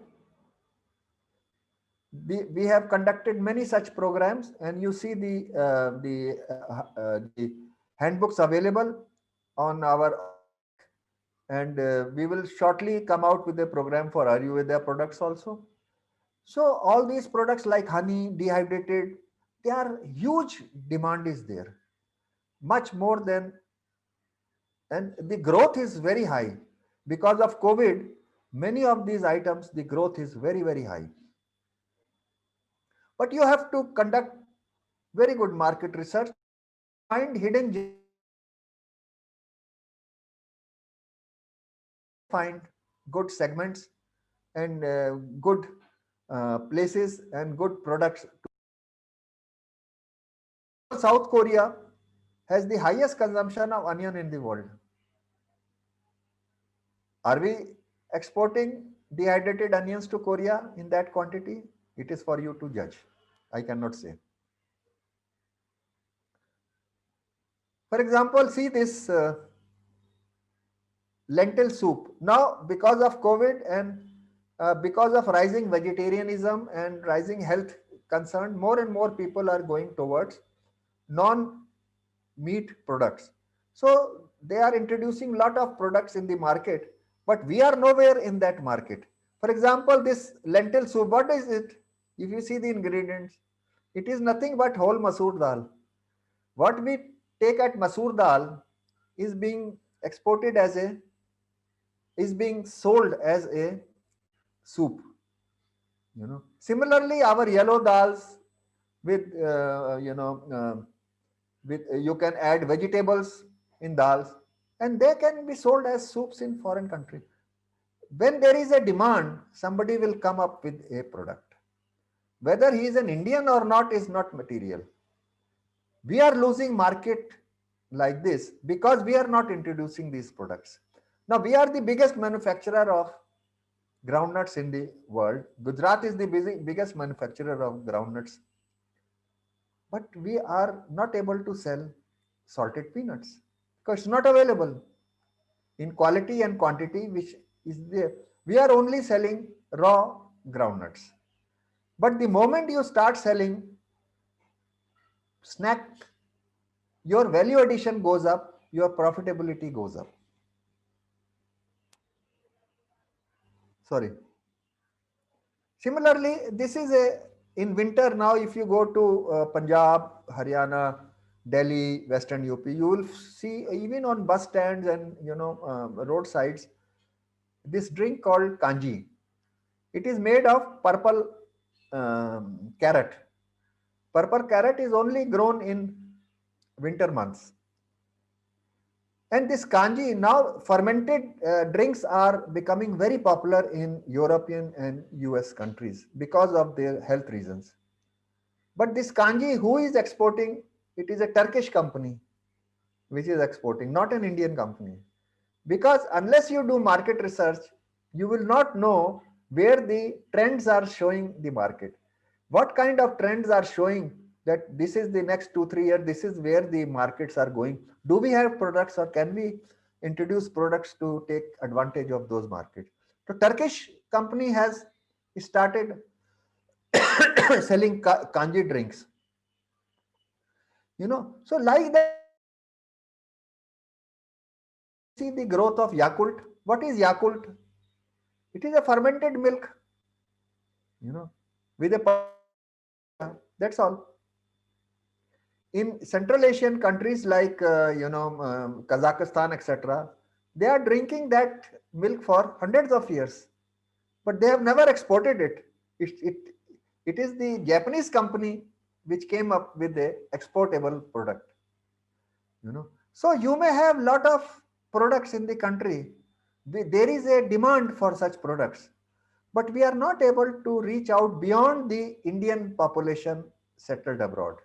We have conducted many such programs, and you see the handbooks available on our, and we will shortly come out with a program for Ayurveda products also. So all these products like honey, dehydrated, they are huge demand is there, much more than, and the growth is very high because of COVID. Many of these items, the growth is very, very high. But you have to conduct very good market research, find hidden, find good segments and good places and good products. South Korea has the highest consumption of onion in the world. Are we exporting dehydrated onions to Korea in that quantity? It is for you to judge. I cannot say. For example, see this lentil soup. Now, because of COVID and because of rising vegetarianism and rising health concern, more and more people are going towards non-meat products. So they are introducing lot of products in the market, but we are nowhere in that market. For example, this lentil soup, what is it? If you see the ingredients, it is nothing but whole masoor dal. What we take at masoor dal is being exported as a is being sold as a soup. Similarly, our yellow dals with with you can add vegetables in dals, and they can be sold as soups in foreign country. When there is a demand, somebody will come up with a product. Whether he is an Indian or not is not material. We are losing market like this because we are not introducing these products. Now we are the biggest manufacturer of groundnuts in the world. Gujarat is the biggest manufacturer of groundnuts, but we are not able to sell salted peanuts because it's not available in quality and quantity which is there. We are only selling raw groundnuts. But the moment you start selling snack, your value addition goes up, your profitability goes up. Sorry. Similarly, this is a in winter now. If you go to Punjab, Haryana, Delhi, Western UP, you will see even on bus stands and roadsides this drink called kanji. It is made of purple carrot. Purple carrot is only grown in winter months. And this kanji, now fermented drinks are becoming very popular in European and US countries because of their health reasons. But this kanji, who is exporting? It is a Turkish company which is exporting, not an Indian company. Because unless you do market research, you will not know where the trends are showing the market. What kind of trends are showing that this is the next 2-3 years, this is where the markets are going. Do we have products or can we introduce products to take advantage of those markets? So Turkish company has started selling kanji drinks. So like that, see the growth of Yakult. What is Yakult? It is a fermented milk, with a, that's all. In Central Asian countries like Kazakhstan, etc., they are drinking that milk for hundreds of years, but they have never exported it. It is the Japanese company which came up with a exportable product. So you may have lot of products in the country. There is a demand for such products, but we are not able to reach out beyond the Indian population settled abroad.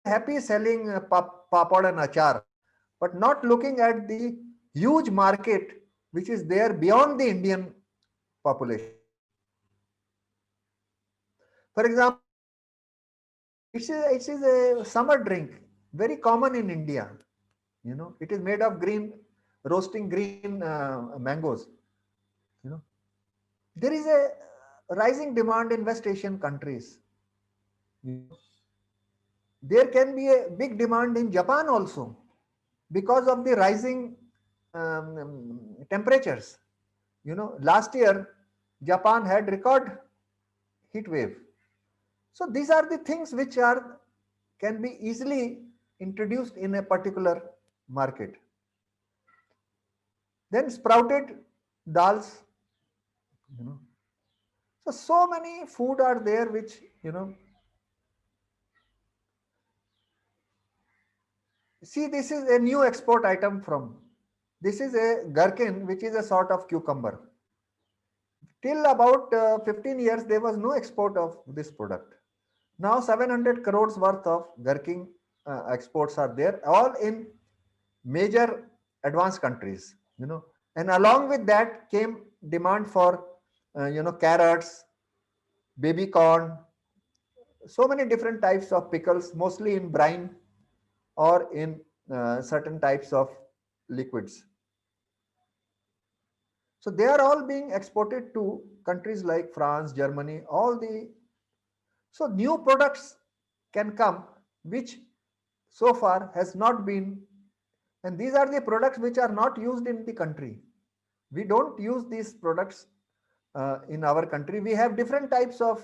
Happy selling papad and achar, but not looking at the huge market which is there beyond the Indian population. For example, it is a summer drink, very common in India. It is made of roasting green mangoes. There is a rising demand in West Asian countries. There can be a big demand in Japan also because of the rising temperatures. Last year Japan had record heat wave. So these are the things which can be easily introduced in a particular market. Then sprouted dals. So many food are there which see, this is a new export item from. This is a gherkin, which is a sort of cucumber. Till about 15 years, there was no export of this product. Now 700 crores worth of gherkin exports are there, all in major advanced countries. And along with that came demand for carrots, baby corn, so many different types of pickles, mostly in brine or in certain types of liquids. So they are all being exported to countries like France, Germany, so new products can come which so far has not been, and these are the products which are not used in the country. We don't use these products in our country. We have different types of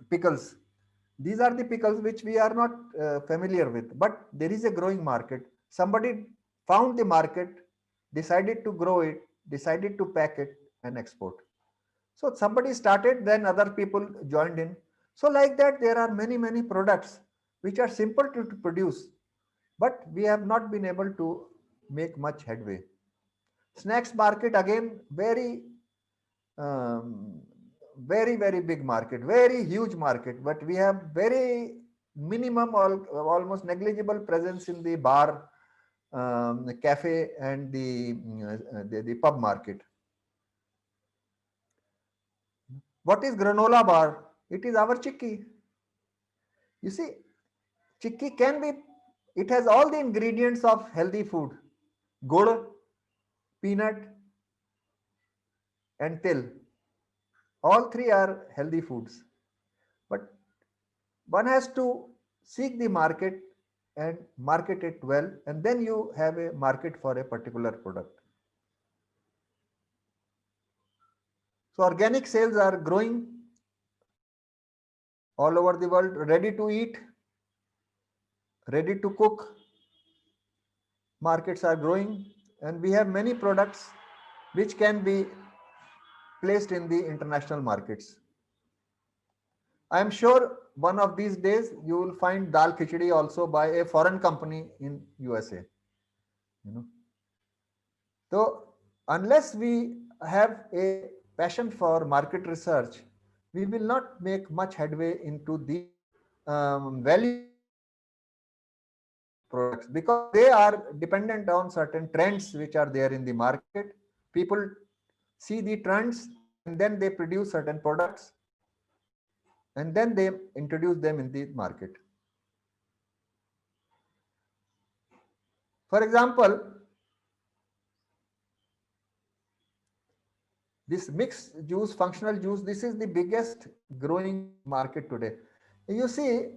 pickles. These are the pickles which we are not familiar with, but there is a growing market. Somebody found the market, decided to grow it, decided to pack it and export. So somebody started, then other people joined in. So like that, there are many products which are simple to produce, but we have not been able to make much headway. Snacks market again, um, very big market, very huge market, but we have very minimum or almost negligible presence in the bar, the cafe and the pub market. What is granola bar? It is our chikki. You see, chikki can be, it has all the ingredients of healthy food: gur, peanut and til. All three are healthy foods, but one has to seek the market and market it well, and then you have a market for a particular product. So organic sales are growing all over the world. Ready to eat, ready to cook markets are growing, and we have many products which can be placed in the international markets. I am sure one of these days you will find dal khichdi also by a foreign company in USA. You know, so unless we have a passion for market research, we will not make much headway into the value products, because they are dependent on certain trends which are there in the market. People see the trends and then they produce certain products and then they introduce them in the market. For example, this mixed juice, functional juice, this is the biggest growing market today. You see,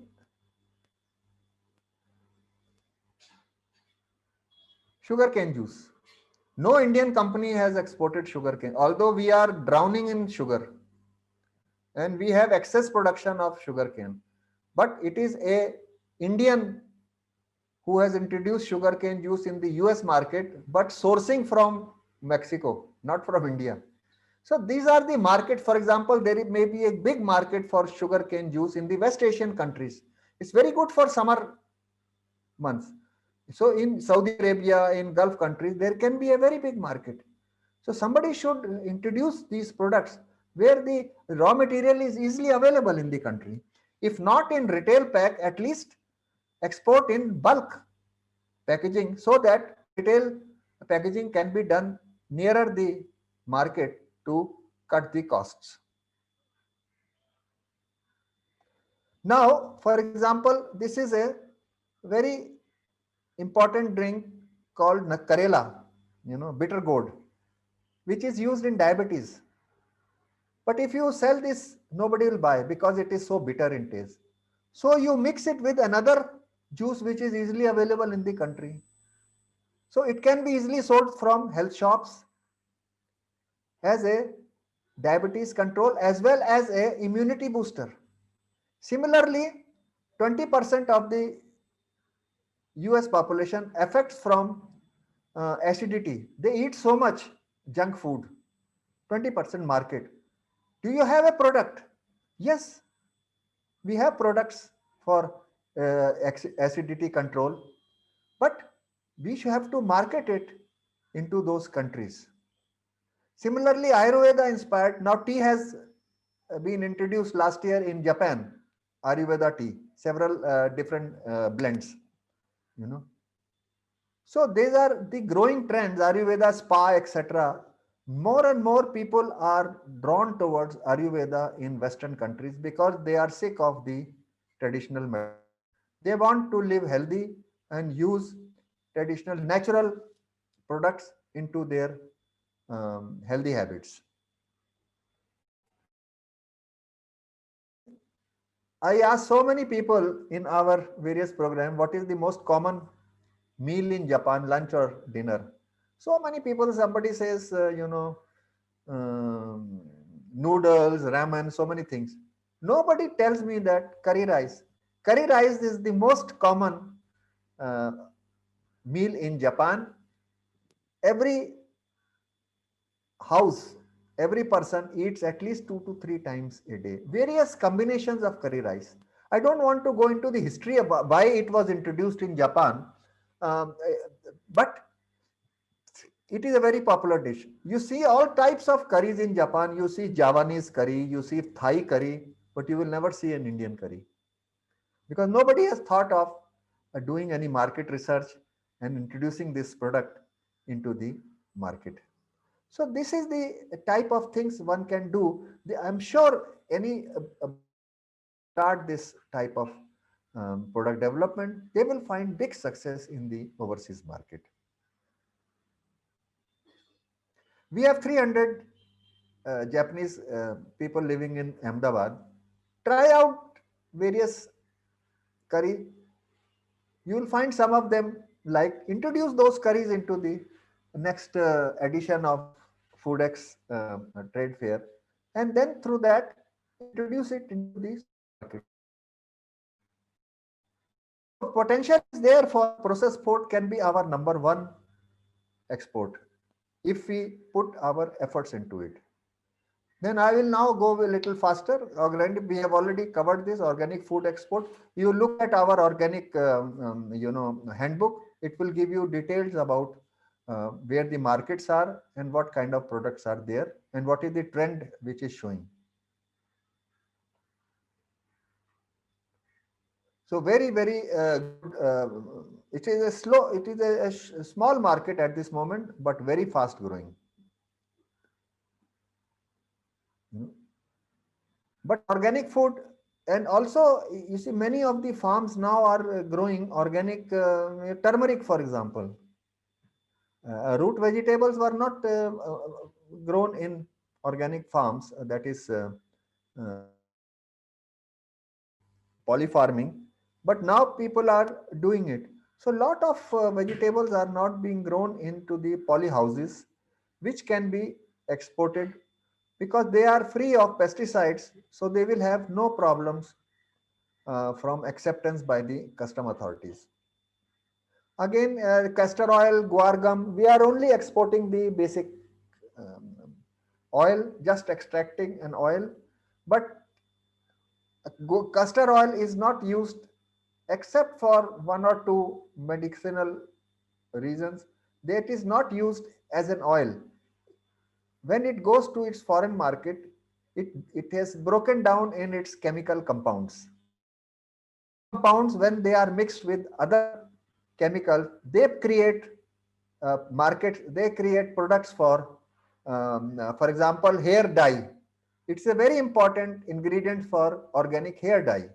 sugarcane juice. No Indian company has exported sugarcane, although we are drowning in sugar and we have excess production of sugarcane. But it is a Indian who has introduced sugarcane juice in the US market, but sourcing from Mexico, not from India. So these are the market. For example, there may be a big market for sugarcane juice in the West Asian countries. It's very good for summer months. So in Saudi Arabia, in Gulf countries, there can be a very big market. So somebody should introduce these products where the raw material is easily available in the country. If not in retail pack, at least export in bulk packaging, so that retail packaging can be done nearer the market to cut the costs. Now, for example, this is a very important drink called Karela, bitter gourd, which is used in diabetes. But if you sell this, nobody will buy because it is so bitter in taste. So you mix it with another juice which is easily available in the country. So it can be easily sold from health shops as a diabetes control as well as a immunity booster. Similarly, 20% of the US population affects from acidity. They eat so much junk food, 20% market. Do you have a product? Yes, we have products for acidity control, but we should have to market it into those countries. Similarly, Ayurveda inspired, now tea has been introduced last year in Japan, Ayurveda tea, several different blends, you know. So these are the growing trends, Ayurveda, spa, etc. More and more people are drawn towards Ayurveda in Western countries because they are sick of the traditional medicine. They want to live healthy and use traditional natural products into their healthy habits. I asked so many people in our various programs, what is the most common meal in Japan, lunch or dinner? So many people, somebody says, noodles, ramen, so many things. Nobody tells me that curry rice. Curry rice is the most common uh, meal in Japan, every house, every person eats at least 2 to 3 times a day. Various combinations of curry rice. I don't want to go into the history of why it was introduced in Japan, but it is a very popular dish. You see all types of curries in Japan. You see Javanese curry, you see Thai curry, but you will never see an Indian curry because nobody has thought of doing any market research and introducing this product into the market. So this is the type of things one can do. I'm sure any start this type of product development, they will find big success in the overseas market. We have 300 Japanese people living in Ahmedabad. Try out various curry. You will find some of them like introduce those curries into the next edition of Foodex trade fair, and then through that introduce it into the supermarket. So potential is there for processed food can be our number one export if we put our efforts into it. Then I will now go a little faster. Organic, we have already covered this organic food export. You look at our organic, handbook. It will give you details about where the markets are and what kind of products are there and what is the trend which is showing. So very, very good. It is a slow, it is a small market at this moment, but very fast growing. Hmm. But organic food, and also you see many of the farms now are growing organic turmeric, for example. Root vegetables were not grown in organic farms, that is uh, polyfarming, but now people are doing it. So lot of vegetables are not being grown into the poly houses, which can be exported because they are free of pesticides, so they will have no problems from acceptance by the custom authorities. Again, castor oil, guar gum, we are only exporting the basic um, oil, just extracting an oil, but castor oil is not used except for one or two medicinal reasons. That is not used as an oil. When it goes to its foreign market, it has broken down in its chemical compounds. These compounds, when they are mixed with other chemicals, they create markets, they create products for example, hair dye. It's a very important ingredient for organic hair dye.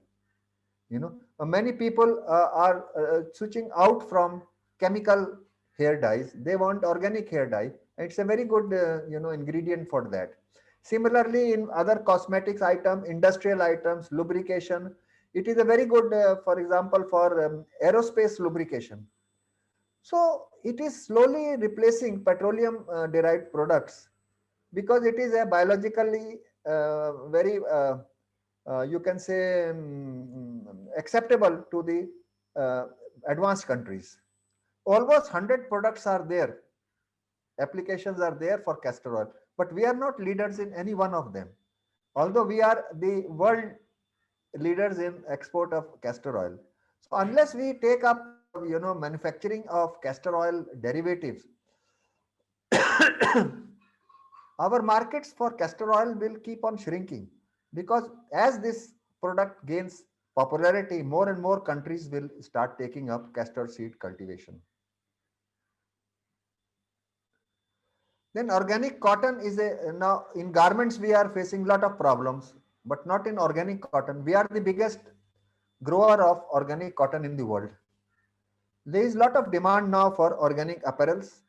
Many people are switching out from chemical hair dyes. They want organic hair dye. It's a very good, ingredient for that. Similarly, in other cosmetics item, industrial items, lubrication, it is a very good, for example, for aerospace lubrication. So it is slowly replacing petroleum derived products because it is a biologically very you can say acceptable to the advanced countries. Almost 100 products are there, applications are there for castor oil, but we are not leaders in any one of them, although we are the world leaders in export of castor oil. So unless we take up manufacturing of castor oil derivatives, our markets for castor oil will keep on shrinking because as this product gains popularity, more and more countries will start taking up castor seed cultivation. Then organic cotton is a now in garments we are facing a lot of problems, but not in organic cotton. We are the biggest grower of organic cotton in the world. There is a lot of demand now for organic apparels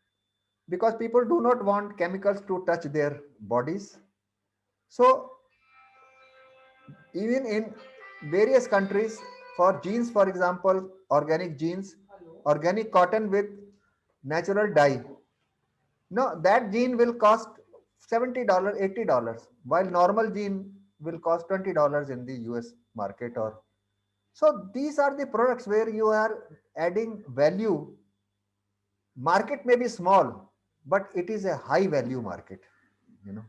because people do not want chemicals to touch their bodies. So even in various countries, for jeans, for example, organic jeans, organic cotton with natural dye. No, that jean will cost $70, $80, while normal jean will cost $20 in the US market. Or so these are the products where you are adding value. Market may be small, but it is a high value market, you know.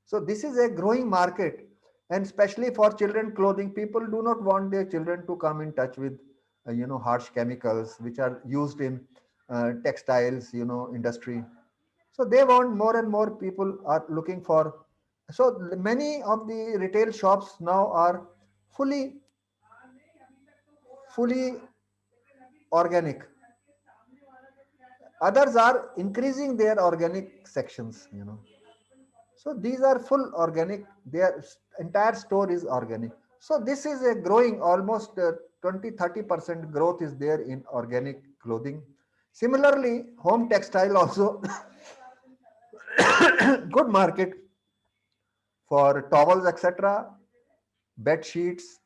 So this is a growing market, and especially for children clothing, people do not want their children to come in touch with, harsh chemicals which are used in textiles, industry. So they want, more and more people are looking for. So many of the retail shops now are fully, fully organic. Others are increasing their organic sections, So these are full organic. Their entire store is organic. So this is a growing, almost 20-30% growth is there in organic clothing. Similarly, home textile also good market for towels, etc., bed sheets,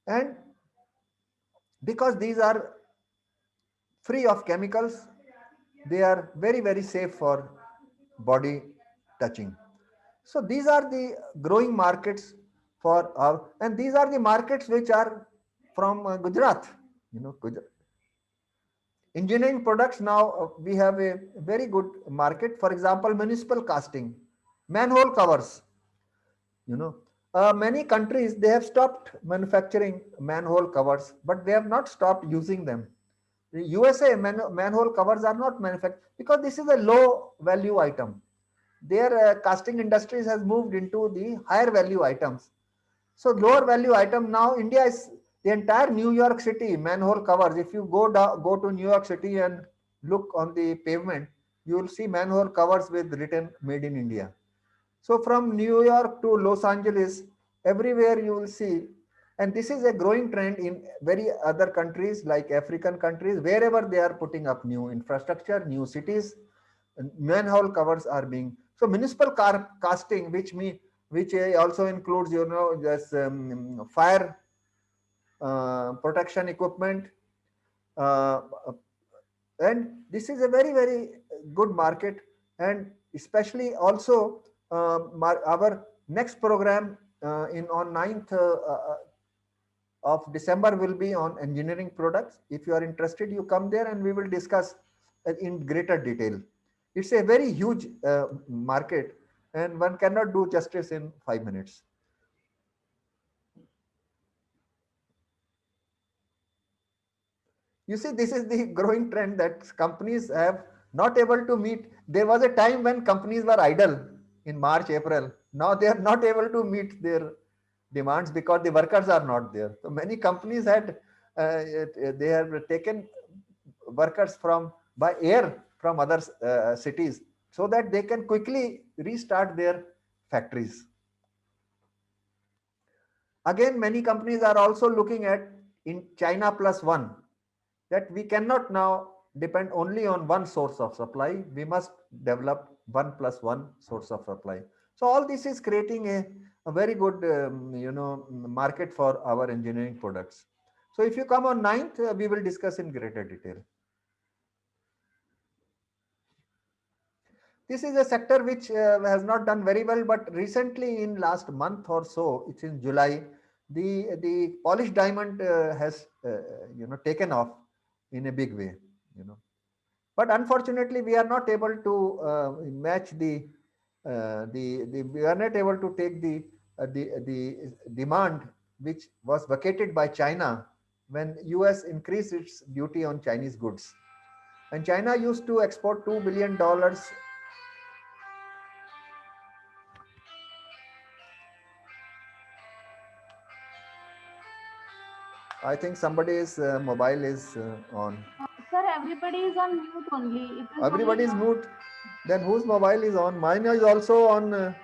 and because these are free of chemicals, they are very, very safe for body touching. So these are the growing markets for our, and these are the markets which are from Gujarat. Gujarat. Engineering products now, we have a very good market. For example, municipal casting, manhole covers. You know, many countries, they have stopped manufacturing manhole covers, but they have not stopped using them. The USA manhole covers are not manufactured because this is a low value item. Their casting industries has moved into the higher value items. So lower value item now, India is the entire New York City manhole covers. If you go to New York City and look on the pavement, you will see manhole covers with written "Made in India." So from New York to Los Angeles, everywhere you will see, and this is a growing trend in very other countries like African countries, wherever they are putting up new infrastructure, new cities, manhole covers are being. So municipal car casting, which also includes, this fire protection equipment, uh, and this is a very, very good market. And especially also, our next program in on 9th of December will be on engineering products. If you are interested, you come there and we will discuss in greater detail. It's a very huge market, and one cannot do justice in 5 minutes. You see, this is the growing trend that companies have not able to meet. There was a time when companies were idle in March, April. Now they are not able to meet their demands because the workers are not there. So many companies they have taken workers from by air from other cities so that they can quickly restart their factories. Again, many companies are also looking at in China plus one, that we cannot now depend only on one source of supply. We must develop one plus one source of supply. So all this is creating a very good, market for our engineering products. So if you come on 9th, we will discuss in greater detail. This is a sector which has not done very well, but recently in last month or so, it's in July, the polished diamond has taken off in a big way. But unfortunately, we are not able to match we are not able to take the demand which was vacated by China when US increased its duty on Chinese goods. And China used to export $2 billion. I think somebody's mobile is on. Sir, everybody is on mute only. It is only Everybody is your. mute. Then whose mobile is on? Mine is also on.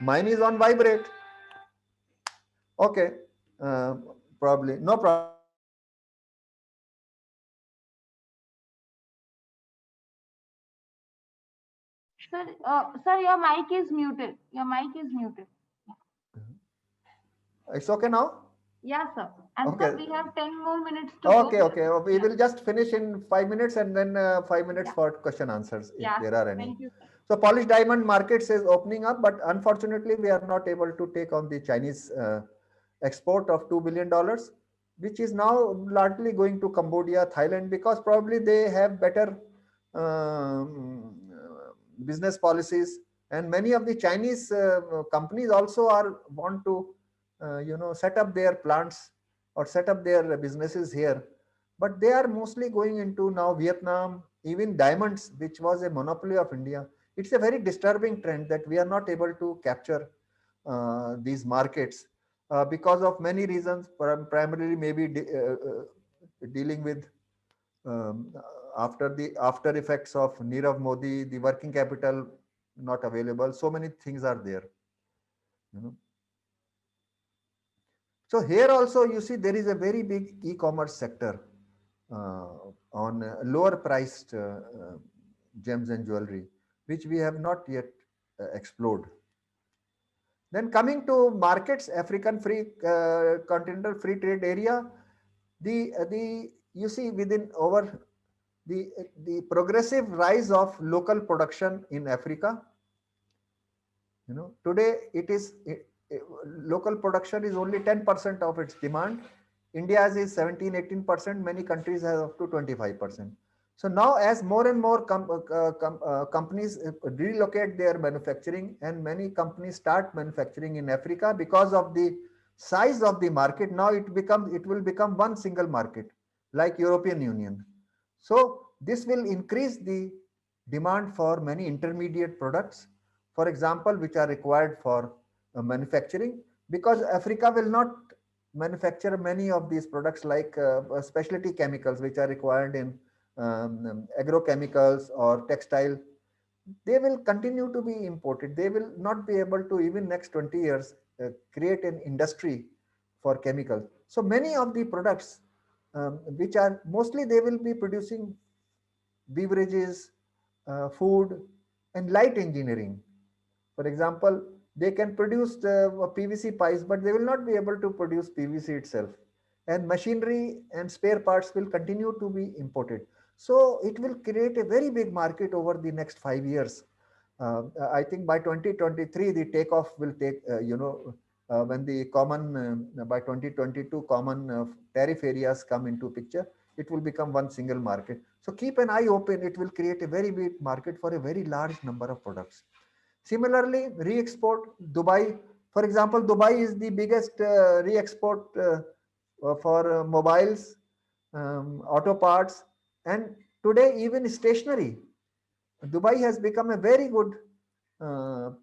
Mine is on vibrate. Okay. Uh, Probably. No problem. Sir, your mic is muted. Your mic is muted. It's okay now? Yeah, sir. And Okay. sir, we have 10 more minutes to go. Okay, okay. We Yeah. will just finish in 5 minutes and then 5 minutes Yeah. for question answers if Yeah, there sir. are any. Thank you, sir. So polished diamond markets is opening up, but unfortunately we are not able to take on the Chinese export of $2 billion, which is now largely going to Cambodia, Thailand, because probably they have better business policies, and many of the Chinese companies also are want to set up their plants or set up their businesses here, but they are mostly going into now Vietnam. Even diamonds, which was a monopoly of India, it's a very disturbing trend that we are not able to capture these markets because of many reasons, primarily maybe dealing with um, after effects of Nirav Modi, the working capital not available. So many things are there. You know. So here also you see there is a very big e-commerce sector uh, on lower priced gems and jewelry, which we have not yet explored. Then coming to markets, African free continental free trade area, the you see within over the progressive rise of local production in Africa. Today local production is only 10% of its demand. India's is 17-18%. Many countries have up to 25%. So now, as more and more companies relocate their manufacturing, and many companies start manufacturing in Africa because of the size of the market, now it will become one single market like European Union. So this will increase the demand for many intermediate products, for example, which are required for manufacturing, because Africa will not manufacture many of these products like specialty chemicals which are required in agrochemicals or textile. They will continue to be imported. They will not be able to, even next 20 years, create an industry for chemicals. So many of the products which are mostly they will be producing beverages, food, and light engineering. For example, they can produce PVC pipes, but they will not be able to produce PVC itself. And machinery and spare parts will continue to be imported. So it will create a very big market over the next 5 years. I think by 2023, the takeoff will take, when the common, by 2022, common tariff areas come into picture, it will become one single market. So keep an eye open. It will create a very big market for a very large number of products. Similarly, re-export, Dubai, for example, Dubai is the biggest re-export for mobiles, auto parts, and today even stationery. Dubai has become a very good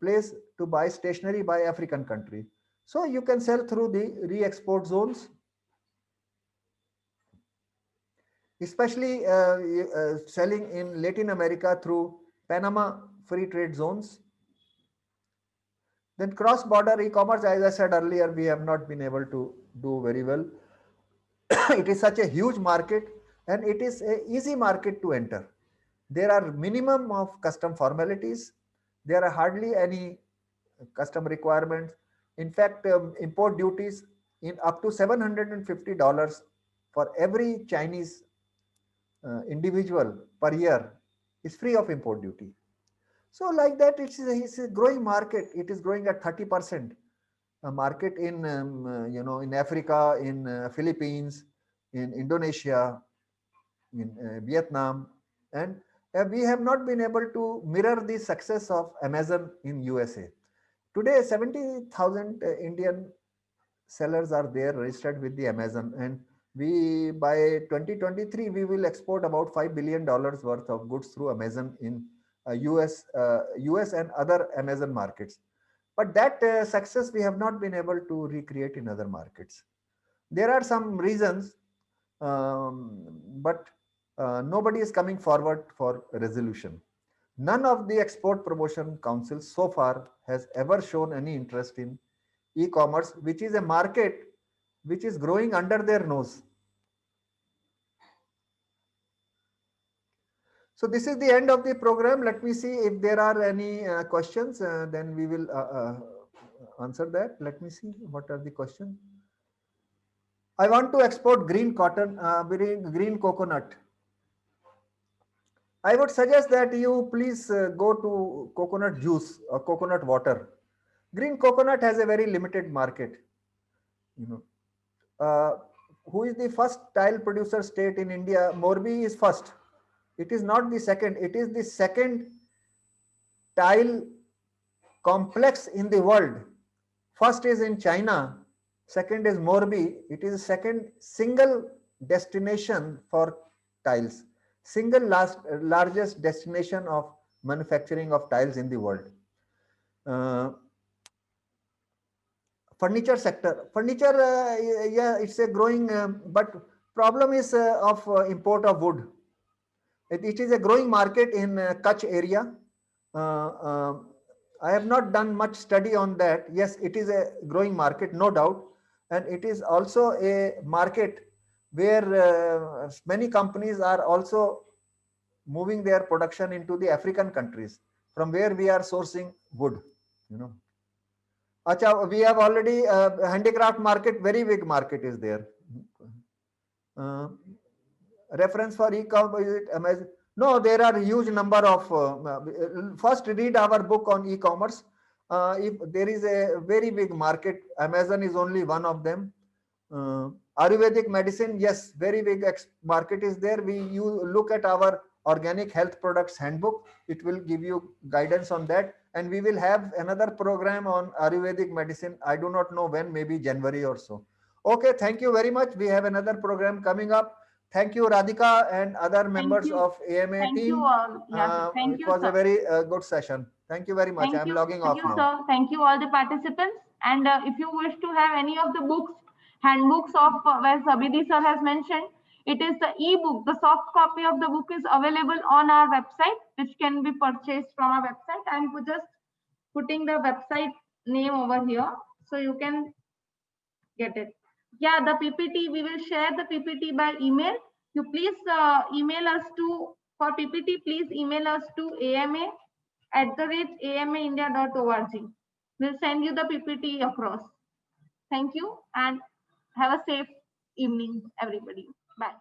place to buy stationery by African country. So you can sell through the re-export zones, especially selling in Latin America through Panama free trade zones. Then cross-border e-commerce, as I said earlier, we have not been able to do very well. It is such a huge market, and it is an easy market to enter. There are minimum of custom formalities. There are hardly any custom requirements. In fact, import duties in up to $750 for every Chinese individual per year is free of import duty. So like that, it's a growing market. It is growing at 30%. A market in in Africa, in Philippines, in Indonesia, in Vietnam, and we have not been able to mirror the success of Amazon in USA. Today, 70,000 Indian sellers are there registered with the Amazon, and we by 2023 we will export about $5 billion worth of goods through Amazon in US and other Amazon markets. But that success we have not been able to recreate in other markets. There are some reasons, but nobody is coming forward for resolution. None of the export promotion councils so far has ever shown any interest in e-commerce, which is a market which is growing under their nose. So this is the end of the program. Let me see if there are any questions, then we will answer that. Let me see what are the questions. I want to export green cotton, green coconut. I would suggest that you please go to coconut juice or coconut water. Green coconut has a very limited market. You know, who is the first tile producer state in India? Morbi is first. It is not the second. It is the second tile complex in the world. First is in China. Second is Morbi. It is second single destination for tiles. Single largest destination of manufacturing of tiles in the world. Furniture sector. Furniture, yeah, it's a growing, but problem is of import of wood. It is a growing market in Kutch area. I have not done much study on that. Yes, it is a growing market, no doubt. And it is also a market where many companies are also moving their production into the African countries from where we are sourcing wood, you know. Acha, we have already handicraft market, very big market is there. Reference for e-commerce, is it Amazon? No, there are huge number of, first read our book on e-commerce. If there is a very big market, Amazon is only one of them. Ayurvedic medicine, yes, very big market is there. You look at our organic health products handbook, it will give you guidance on that. And we will have another program on Ayurvedic medicine. I do not know when, maybe January or so. Okay, thank you very much. We have another program coming up. Thank you, Radhika, and other members of AMA Thank team. you all. Yeah, thank it you, was sir. a very good session. Thank you very much. Thank I'm you. logging Thank off you, now. sir. Thank you all the participants. And if you wish to have any of the books, handbooks of where Sabidi sir has mentioned, it is the e-book. The soft copy of the book is available on our website, which can be purchased from our website. I'm just putting the website name over here, so you can get it. Yeah, the PPT, we will share the PPT by email. You please email us to, for PPT, please email us to ama@amaindia.org. We'll send you the PPT across. Thank you and have a safe evening, everybody. Bye.